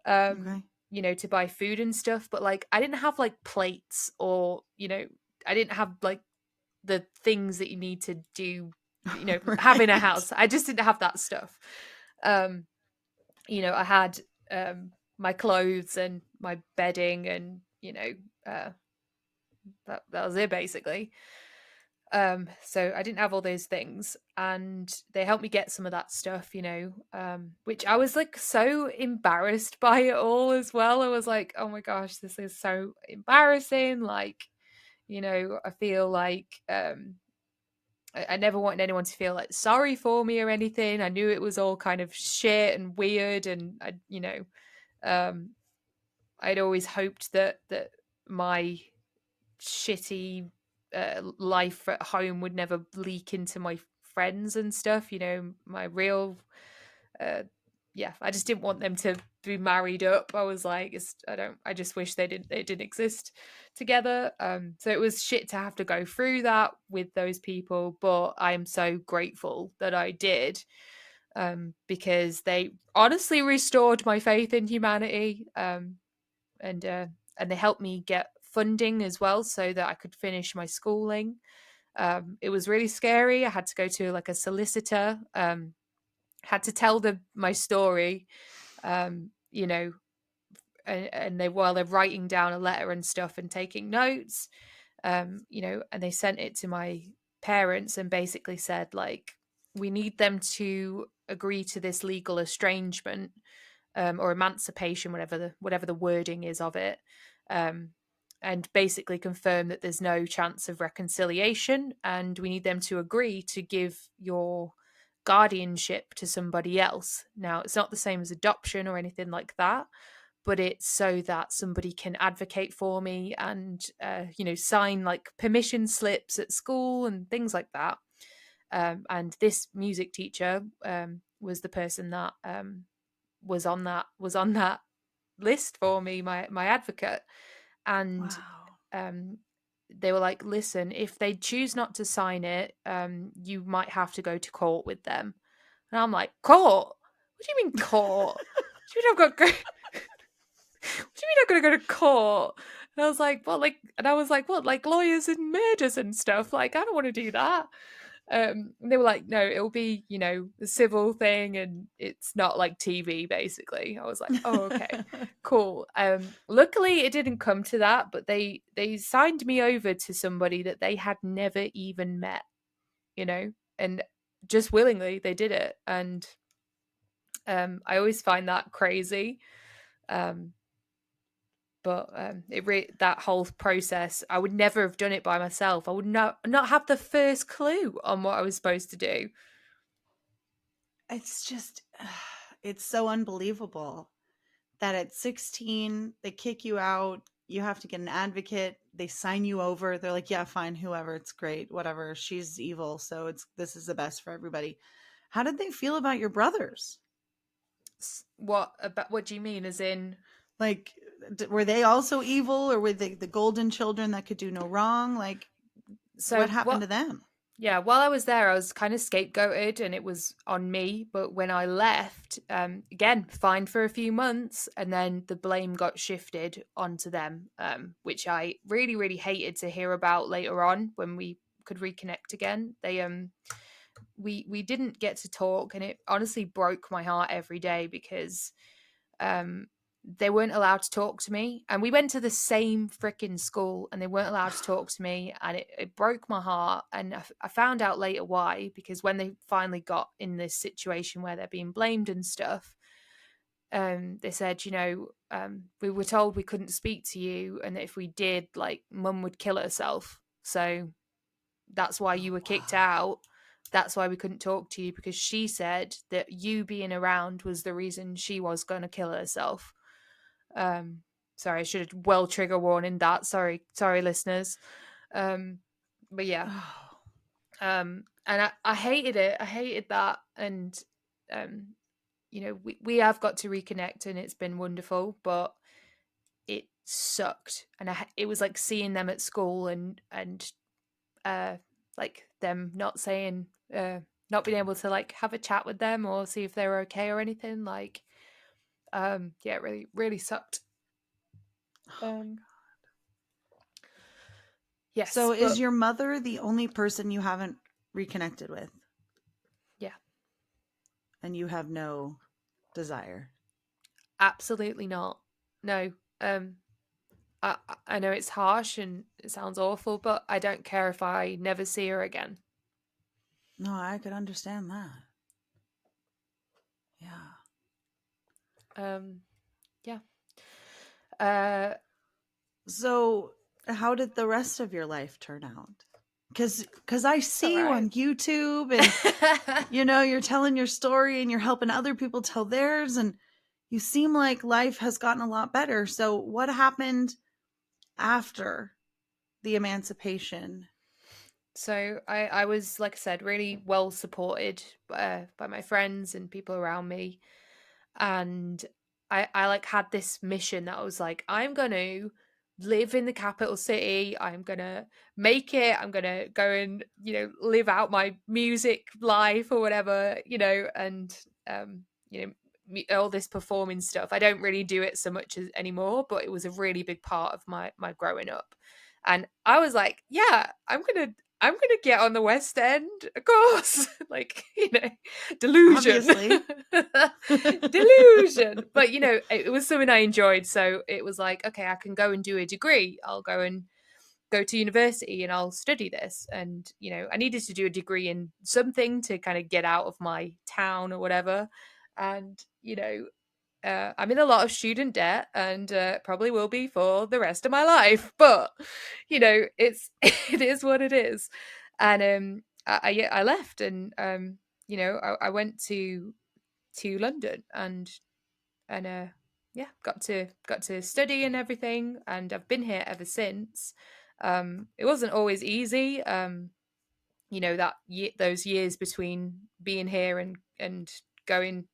Okay. You know, to buy food and stuff. But like, I didn't have like plates, or, you know, I didn't have like the things that you need to do, you know, Right. have in a house. I just didn't have that stuff. You know, I had my clothes and my bedding, and you know, that was it basically. So I didn't have all those things, and they helped me get some of that stuff, you know, which I was like so embarrassed by it all as well. I was like, oh my gosh, this is so embarrassing. Like, you know, I feel like I never wanted anyone to feel like sorry for me or anything. I knew it was all kind of shit and weird, and I, you know, I'd always hoped that my shitty life at home would never leak into my friends and stuff. You know, my real, I just didn't want them to be married up. I was like, I just wish they didn't exist together. So it was shit to have to go through that with those people, but I'm so grateful that I did, because they honestly restored my faith in humanity, and they helped me get funding as well so that I could finish my schooling. It was really scary. I had to go to like a solicitor, had to tell them my story, you know, and while they're writing down a letter and stuff and taking notes, you know, and they sent it to my parents and basically said, like, we need them to agree to this legal estrangement, or emancipation, whatever the wording is of it, and basically confirm that there's no chance of reconciliation, and we need them to agree to give your guardianship to somebody else. Now, it's not the same as adoption or anything like that, but it's so that somebody can advocate for me and, you know, sign like permission slips at school and things like that. And this music teacher was the person that was on that list for me, my advocate. And Wow. they were like, listen, if they choose not to sign it, you might have to go to court with them. And I'm like, court? What do you mean court? What do you mean I've got to go? What do you mean I'm going to go to court? And I was like, what? Like lawyers and murders and stuff? Like, I don't want to do that. And they were like, no, it'll be, you know, the civil thing, and it's not like TV, basically. I was like, oh, okay, cool. Luckily it didn't come to that, but they signed me over to somebody that they had never even met, you know, and just willingly they did it. And I always find that crazy. But that whole process, I would never have done it by myself. I would not have the first clue on what I was supposed to do. It's just, it's so unbelievable that at 16, they kick you out. You have to get an advocate. They sign you over. They're like, yeah, fine, whoever, it's great, whatever. She's evil, so this is the best for everybody. How did they feel about your brothers? What do you mean? As in, like, were they also evil, or were they the golden children that could do no wrong? Like, so what happened to them? Yeah, while I was there, I was kind of scapegoated and it was on me. But when I left, again, fined for a few months, and then the blame got shifted onto them, which I really, really hated to hear about later on when we could reconnect again. We didn't get to talk, and it honestly broke my heart every day because they weren't allowed to talk to me, and we went to the same freaking school and they weren't allowed to talk to me, and it broke my heart. And I found out later why, because when they finally got in this situation where they're being blamed and stuff, they said, you know, we were told we couldn't speak to you, and that if we did, like, mum would kill herself, so that's why you were kicked out. That's why we couldn't talk to you, because she said that you being around was the reason she was going to kill herself. Sorry, I should have trigger warning that. Sorry, listeners. But yeah. And I hated it. I hated that. And you know, we have got to reconnect, and it's been wonderful, but it sucked. And it was like seeing them at school and like them not saying, not being able to like have a chat with them or see if they were okay or anything. Like, yeah, it really, really sucked. Yes. So is your mother the only person you haven't reconnected with? Yeah. And you have no desire? Absolutely not. No. I know it's harsh and it sounds awful, but I don't care if I never see her again. No, I could understand that. Yeah. Yeah. So how did the rest of your life turn out? Because I see you on YouTube, and you know, you're telling your story and you're helping other people tell theirs, and you seem like life has gotten a lot better. So what happened after the emancipation? So I was, like I said, really well supported by my friends and people around me. And I like had this mission that I was like, I'm going to live in the capital city. I'm going to make it. I'm going to go and, you know, live out my music life or whatever, you know, and, you know, all this performing stuff. I don't really do it so much anymore, but it was a really big part of my growing up. And I was like, yeah, I'm gonna get on the West End, of course. Like, you know, delusion. Delusion. But, you know, it was something I enjoyed. So it was like, okay, I can go and do a degree. I'll go to university and I'll study this. And, you know, I needed to do a degree in something to kind of get out of my town or whatever. And, you know, I'm in a lot of student debt, and probably will be for the rest of my life. But, you know, it is what it is. And I left, and you know, I went to London, and yeah, got to study and everything, and I've been here ever since. It wasn't always easy. You know, those years between being here and going.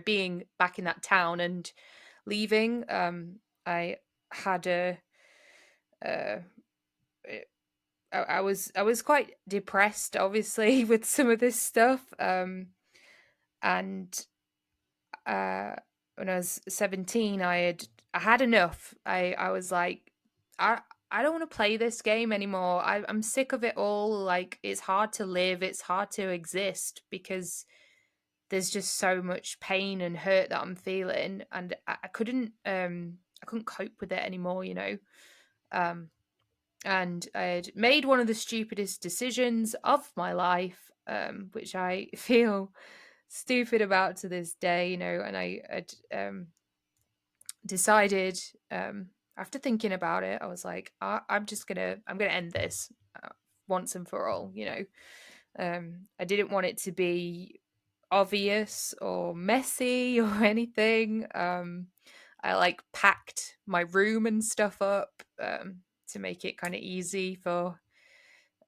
Being back in that town and leaving, I had I was quite depressed, obviously, with some of this stuff. And when I was 17, I had enough. I was like, I don't want to play this game anymore. I'm sick of it all. Like, it's hard to live. It's hard to exist because there's just so much pain and hurt that I'm feeling, and I couldn't cope with it anymore, you know. And I had made one of the stupidest decisions of my life, which I feel stupid about to this day, you know. And I had decided, after thinking about it, I was like, I'm gonna end this once and for all, you know. I didn't want it to be obvious or messy or anything. I like packed my room and stuff up to make it kind of easy for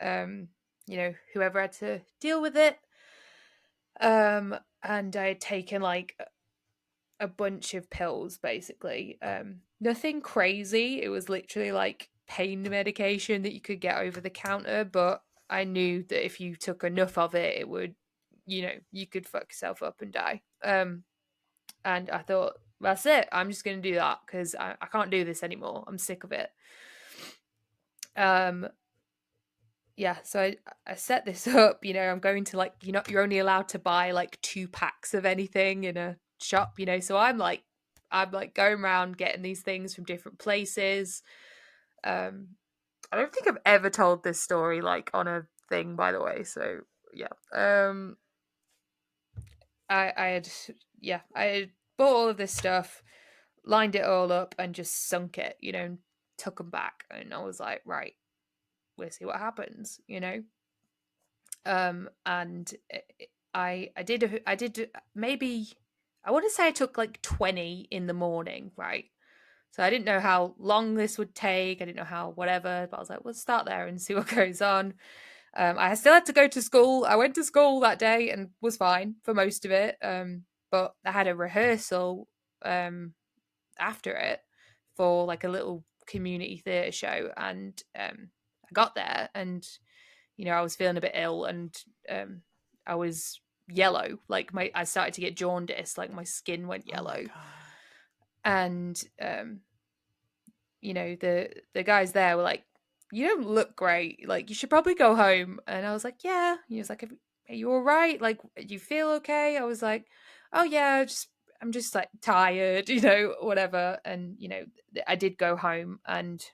you know, whoever had to deal with it. And I had taken like a bunch of pills, basically. Nothing crazy. It was literally like pain medication that you could get over the counter, but I knew that if you took enough of it, it would, you know, you could fuck yourself up and die. And I thought, that's it. I'm just going to do that because I can't do this anymore. I'm sick of it. Yeah, so I set this up, you know. I'm going to like, you're only allowed to buy like 2 packs of anything in a shop, you know. So I'm like going around getting these things from different places. I don't think I've ever told this story like on a thing, by the way. So yeah. I had bought all of this stuff, lined it all up, and just sunk it, you know, and took them back. And I was like, right, we'll see what happens, you know. And I did maybe, I want to say I took like 20 in the morning, right? So I didn't know how long this would take. I didn't know how whatever, but I was like, we'll start there and see what goes on. I still had to go to school. I went to school that day and was fine for most of it. But I had a rehearsal after it for like a little community theatre show, and I got there, and you know, I was feeling a bit ill, and I was yellow. Like I started to get jaundice. Like my skin went yellow, and you know, the guys there were like, you don't look great, like you should probably go home. And I was like, yeah. He was like, are you all right? Like, do you feel okay? I was like, oh yeah, I'm just like tired, you know, whatever. And you know, I did go home, and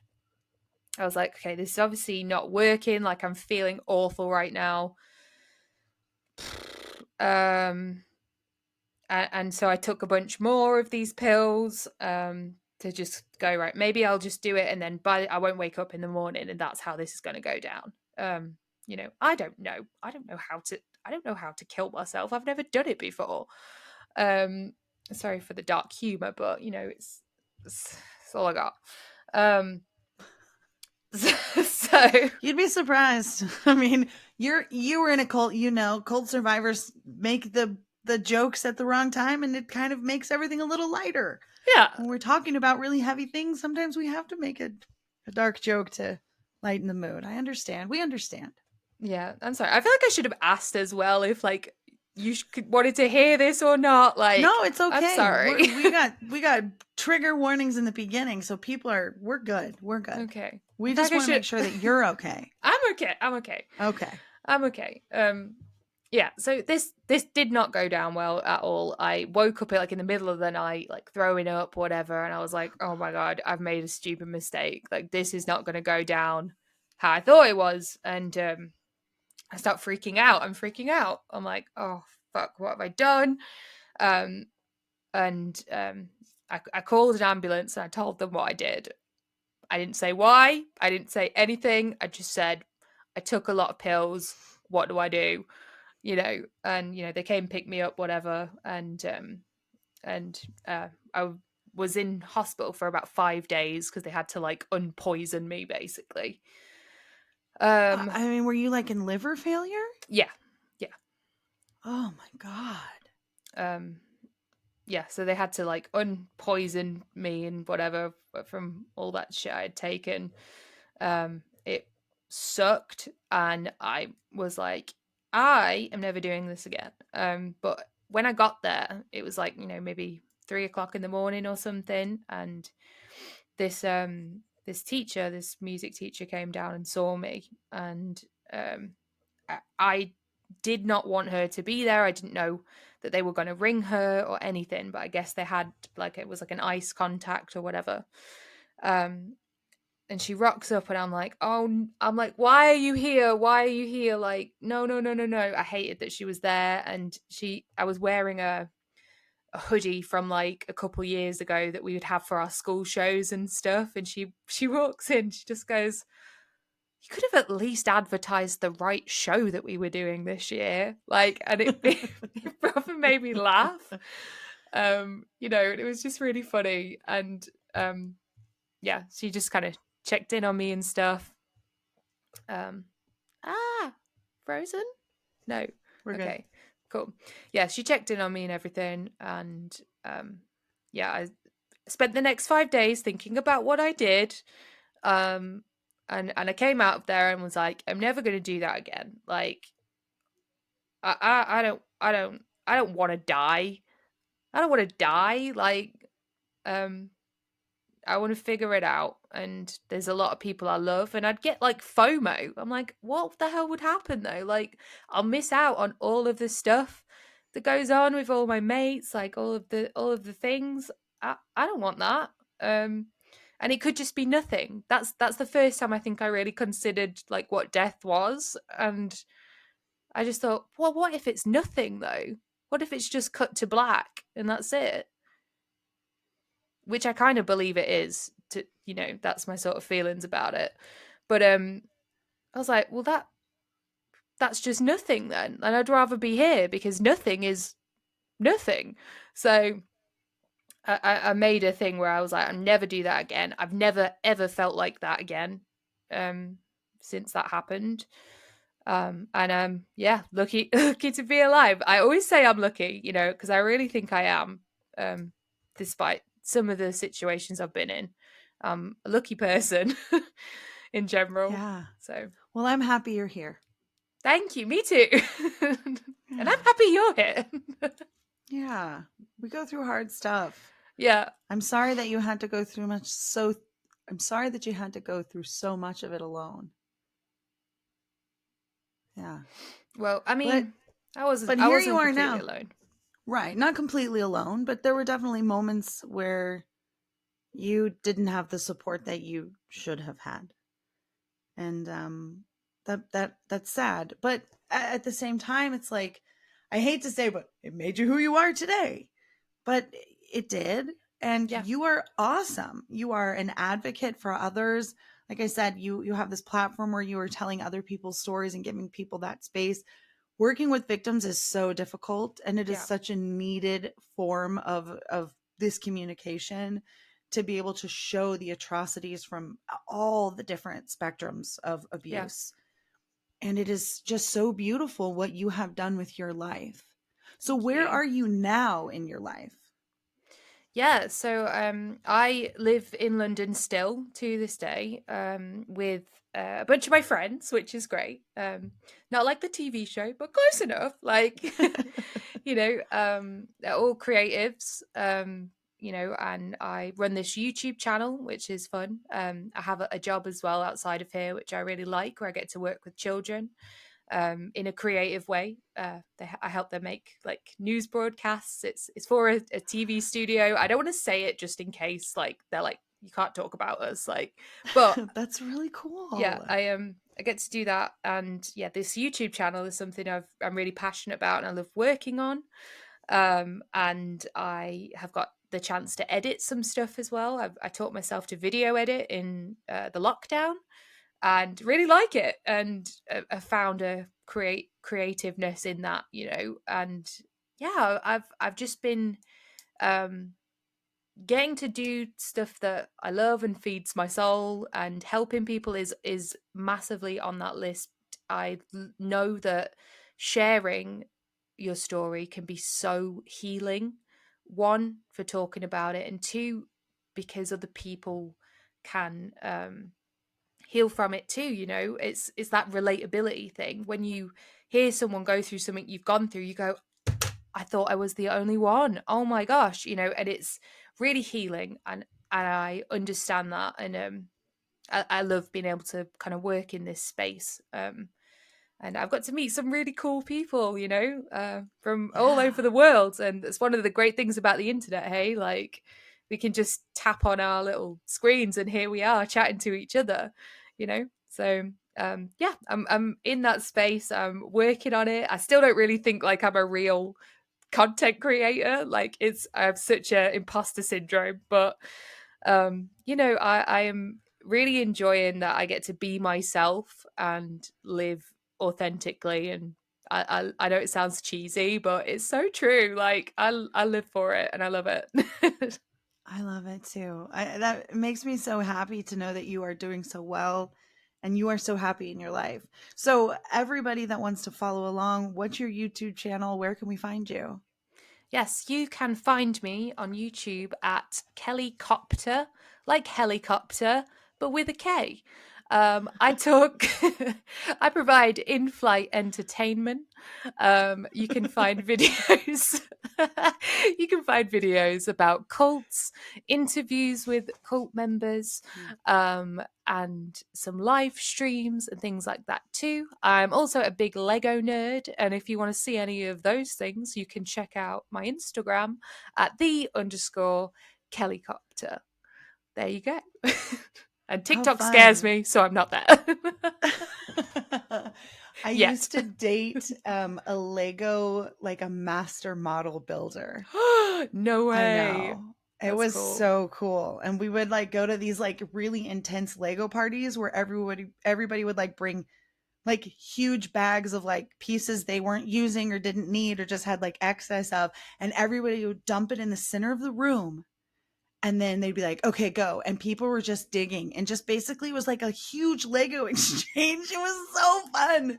I was like, okay, this is obviously not working. Like, I'm feeling awful right now. And so I took a bunch more of these pills to just go, right, maybe I'll just do it, and then I won't wake up in the morning, and that's how this is going to go down. You know, I don't know how to kill myself. I've never done it before. Sorry for the dark humor, but you know, it's all I got. So you'd be surprised. I mean, you were in a cult, you know. Cult survivors make the jokes at the wrong time, and it kind of makes everything a little lighter. Yeah. When we're talking about really heavy things, sometimes we have to make a dark joke to lighten the mood. I understand. We understand. Yeah, I'm sorry. I feel like I should have asked as well if like you wanted to hear this or not. Like, no, it's okay. I'm sorry. we got trigger warnings in the beginning, so people we're good. We're good. Okay. We just want to make sure that you're okay. I'm okay. Okay. I'm okay. Yeah, so this did not go down well at all. I woke up like in the middle of the night, like throwing up, whatever, and I was like, oh my God, I've made a stupid mistake. Like, this is not going to go down how I thought it was. And I start freaking out. I'm freaking out. I'm like, oh fuck, what have I done? I called an ambulance, and I told them what I did. I didn't say why. I didn't say anything. I just said, I took a lot of pills. What do I do? You know, and you know, they came pick me up, whatever, and I was in hospital for about 5 days because they had to like unpoison me, basically. I mean, were you like in liver failure? Yeah. Oh my God. Yeah, so they had to like unpoison me and whatever from all that shit I had taken. sucked, and I was like, I am never doing this again. But when I got there, it was like, maybe 3 o'clock in the morning or something, and this teacher, this music teacher, came down and saw me, and I did not want her to be there. I didn't know that they were going to ring her or anything, but I guess they had, like, it was like an ice contact or whatever. And she rocks up, and I'm like, why are you here? Why are you here? Like, no. I hated that she was there. And I was wearing a hoodie from like a couple years ago that we would have for our school shows and stuff. And she walks in, she just goes, you could have at least advertised the right show that we were doing this year. Like, and it probably made me laugh. It was just really funny. And yeah, she just kind of checked in on me and stuff. Frozen? No. We're okay. good. Cool. Yeah, she checked in on me and everything. And I spent the next 5 days thinking about what I did. And I came out of there and was like, I'm never going to do that again. Like, I don't want to die. I don't want to die. Like, I want to figure it out. And there's a lot of people I love, and I'd get like FOMO. I'm like, what the hell would happen though? Like, I'll miss out on all of the stuff that goes on with all my mates, like all of the things. I don't want that. And it could just be nothing. That's the first time I think I really considered like what death was. And I just thought, well, what if it's nothing though? What if it's just cut to black and that's it? Which I kind of believe it is. That's my sort of feelings about it. But I was like, well, that's just nothing then. And I'd rather be here because nothing is nothing. So I made a thing where I was like, I'll never do that again. I've never, ever felt like that again since that happened. Yeah, lucky to be alive. I always say I'm lucky, because I really think I am, despite some of the situations I've been in. A lucky person in general. Yeah. So, well, I'm happy you're here. Thank you. Me too. And I'm happy you're here. Yeah. We go through hard stuff. Yeah. I'm sorry that you had to go through I'm sorry that you had to go through so much of it alone. Yeah. Well, I mean, I wasn't you are completely now. alone. Right. Not completely alone, but there were definitely moments where you didn't have the support that you should have had. And that's sad. But at the same time, it's like, I hate to say, but it made you who you are today. But it did. And You are awesome. You are an advocate for others. Like I said, you have this platform where you are telling other people's stories and giving people that space. Working with victims is so difficult, and it is such a needed form of this communication to be able to show the atrocities from all the different spectrums of abuse. Yeah. And it is just so beautiful what you have done with your life. So where are you now in your life? Yeah, so I live in London still to this day, with a bunch of my friends, which is great. Not like the TV show, but close enough. Like, they're all creatives, and I run this YouTube channel, which is fun. I have a job as well outside of here, which I really like, where I get to work with children in a creative way. I help them make like news broadcasts. It's for a TV studio. I don't want to say it just in case like they're like, you can't talk about us, like, but that's really cool. Yeah, I get to do that. And yeah, this YouTube channel is something I'm really passionate about and I love working on. And I have got the chance to edit some stuff as well. I taught myself to video edit in the lockdown and really like it. And I found a creativeness in that, and yeah, I've just been getting to do stuff that I love and feeds my soul, and helping people is massively on that list. I know that sharing your story can be so healing. One, for talking about it, and two, because other people can heal from it too. You know, it's that relatability thing. When you hear someone go through something you've gone through, you go, I thought I was the only one. Oh my gosh, you know, and it's really healing, and I understand that, and I love being able to kind of work in this space. And I've got to meet some really cool people, you know, from all over the world, and it's one of the great things about the internet. Hey, like we can just tap on our little screens, and here we are chatting to each other, you know. So yeah, I'm in that space. I'm working on it. I still don't really think like I'm a real content creator. Like I have such a imposter syndrome, but you know, I am really enjoying that I get to be myself and live authentically. And I know it sounds cheesy, but it's so true. Like I live for it, and I love it. I love it too. That makes me so happy to know that you are doing so well and you are so happy in your life. So everybody that wants to follow along, what's your YouTube channel? Where can we find you? Yes, you can find me on YouTube at Kelli Copter, like helicopter, but with a K. I talk, I provide in-flight entertainment. You can find videos. You can find videos about cults, interviews with cult members, and some live streams and things like that too. I'm also a big Lego nerd, and if you want to see any of those things, you can check out my Instagram at _Kelli Copter. There you go. And TikTok scares me, so I'm not there. I used to date a Lego, like a master model builder. No way. I know. It was cool. So cool. And we would like go to these like really intense Lego parties where everybody would like bring like huge bags of like pieces they weren't using or didn't need or just had like excess of, and everybody would dump it in the center of the room. And then they'd be like, okay, go. And people were just digging, and just basically was like a huge Lego exchange. It was so fun.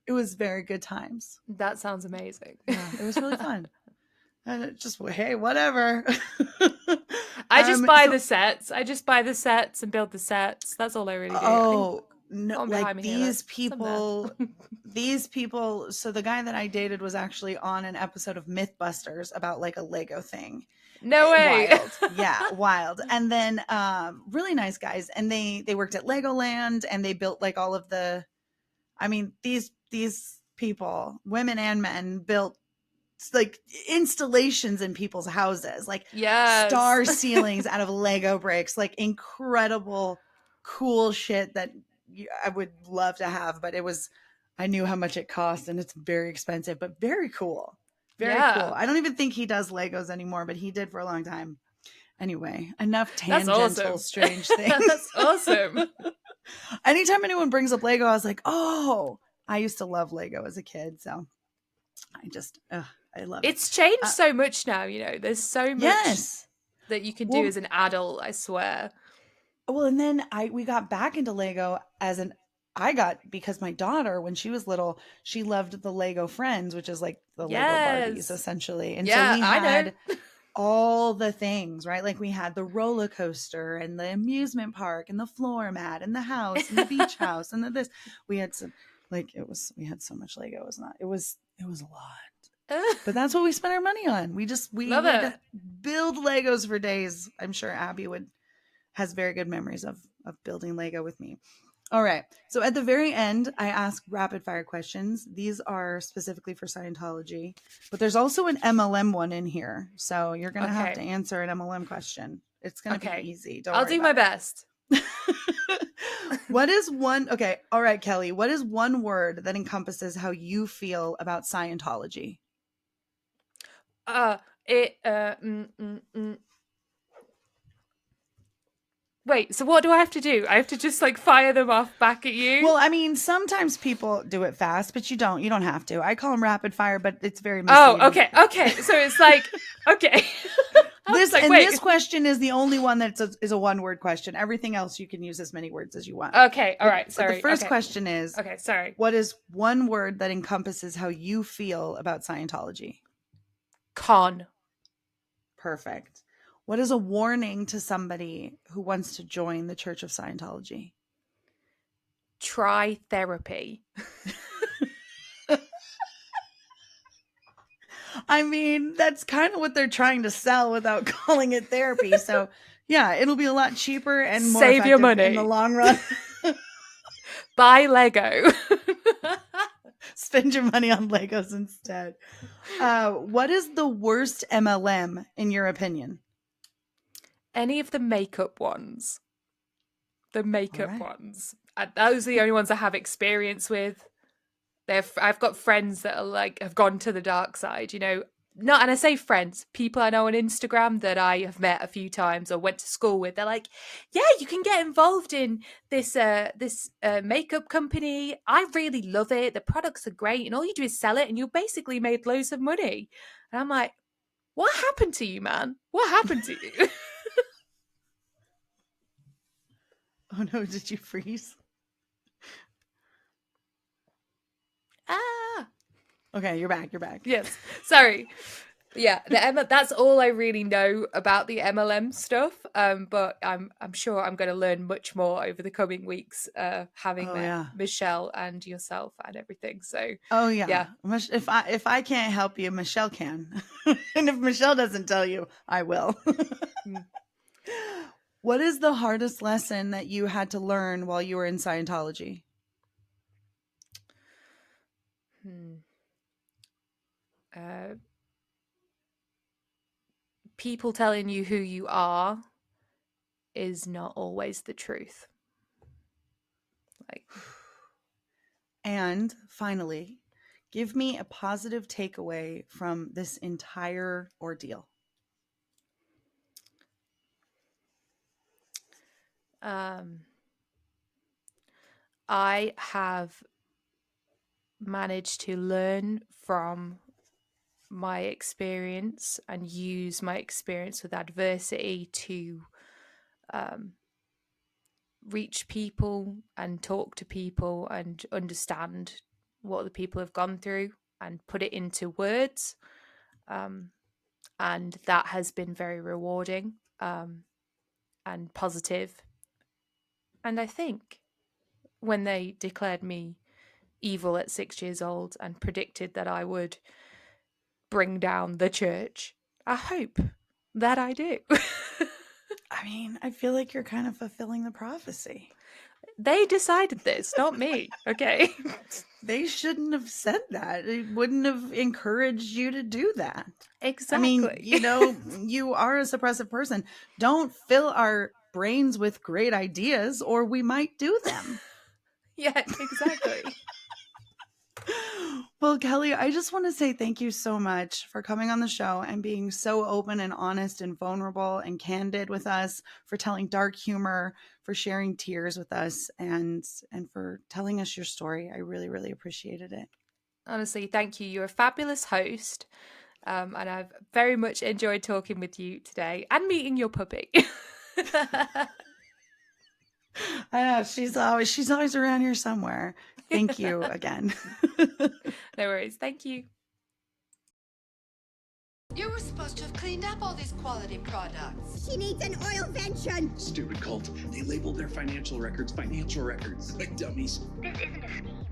It was very good times. That sounds amazing. Yeah, it was really fun. And it just, hey, whatever. I just buy the sets. I just buy the sets and build the sets. That's all I really do. Oh, no, like these people. So the guy that I dated was actually on an episode of Mythbusters about like a Lego thing. No way. Wild. Yeah, wild. And then really nice guys. And they worked at Legoland, and they built like all of the, I mean, these people, women and men, built like installations in people's houses, like star ceilings out of Lego bricks, like incredible, cool shit that I would love to have. But I knew how much it cost, and it's very expensive, but very cool. Very cool. I don't even think he does Legos anymore, but he did for a long time. Anyway, enough tangential, strange things. That's awesome. Anytime anyone brings up Lego, I was like, oh, I used to love Lego as a kid. So I love it. It's changed so much now, you know. There's so much that you can do as an adult, I swear. Well, and then we got back into Lego because my daughter, when she was little, she loved the Lego Friends, which is like the Lego Barbies essentially. And so we had all the things, right? Like we had the roller coaster and the amusement park and the floor mat and the house and the beach house and this. We had we had so much Lego. It was a lot. But that's what we spent our money on. We would build Legos for days. I'm sure Abby has very good memories of building Lego with me. All right. So at the very end, I ask rapid fire questions. These are specifically for Scientology, but there's also an MLM one in here. So you're going to have to answer an MLM question. It's going to be easy. I'll do my best. What is one? Okay. All right, Kelli, what is one word that encompasses how you feel about Scientology? Wait, so what do I have to do? I have to just like fire them off back at you? Well, I mean, sometimes people do it fast, but you don't have to. I call them rapid fire, but it's very misleading. Oh, okay. So it's like, okay. This question is the only one that is a one-word question. Everything else you can use as many words as you want. Okay, all right, sorry. But the first question is, what is one word that encompasses how you feel about Scientology? Con. Perfect. What is a warning to somebody who wants to join the Church of Scientology? try therapy. I mean, that's kind of what they're trying to sell without calling it therapy. So, yeah, it'll be a lot cheaper and more Save your effective money in the long run. Buy Lego. Spend your money on Legos instead. What is the worst MLM in your opinion? Any of the makeup ones. The makeup All right. ones. Those are the only ones I have experience with. I've got friends that are like have gone to the dark side, you know. Not, and I say friends, people I know on Instagram that I have met a few times or went to school with. They're like, yeah, you can get involved in this makeup company. I really love it. The products are great, and all you do is sell it, and you basically made loads of money. And I'm like, what happened to you, man? What happened to you? Oh no, did you freeze? Okay, you're back. Yes. Sorry. Yeah, that's all I really know about the MLM stuff. But I'm sure I'm going to learn much more over the coming weeks, having met Michelle and yourself and everything. So yeah. If I can't help you, Michelle can. And if Michelle doesn't tell you, I will. What is the hardest lesson that you had to learn while you were in Scientology? People telling you who you are is not always the truth. And finally, give me a positive takeaway from this entire ordeal. I have managed to learn from my experience and use my experience with adversity to reach people and talk to people and understand what the people have gone through and put it into words. And that has been very rewarding and positive. And I think when they declared me evil at 6 years old and predicted that I would bring down the church, I hope that I do. I mean, I feel like you're kind of fulfilling the prophecy. They decided this, not me. Okay. They shouldn't have said that. It wouldn't have encouraged you to do that. Exactly. I mean, you know, you are a suppressive person. Don't fill our brains with great ideas or we might do them. Yeah, exactly. Well, Kelli, I just want to say thank you so much for coming on the show and being so open and honest and vulnerable and candid with us, for telling dark humor, for sharing tears with us, and for telling us your story. I really, really appreciated it. Honestly, thank you. You're a fabulous host. And I've very much enjoyed talking with you today and meeting your puppy. I know, she's always around here somewhere. Thank you again. No worries. Thank you. You were supposed to have cleaned up all these quality products. She needs an oil vention. Stupid cult. They label their financial records like dummies. This isn't a scheme.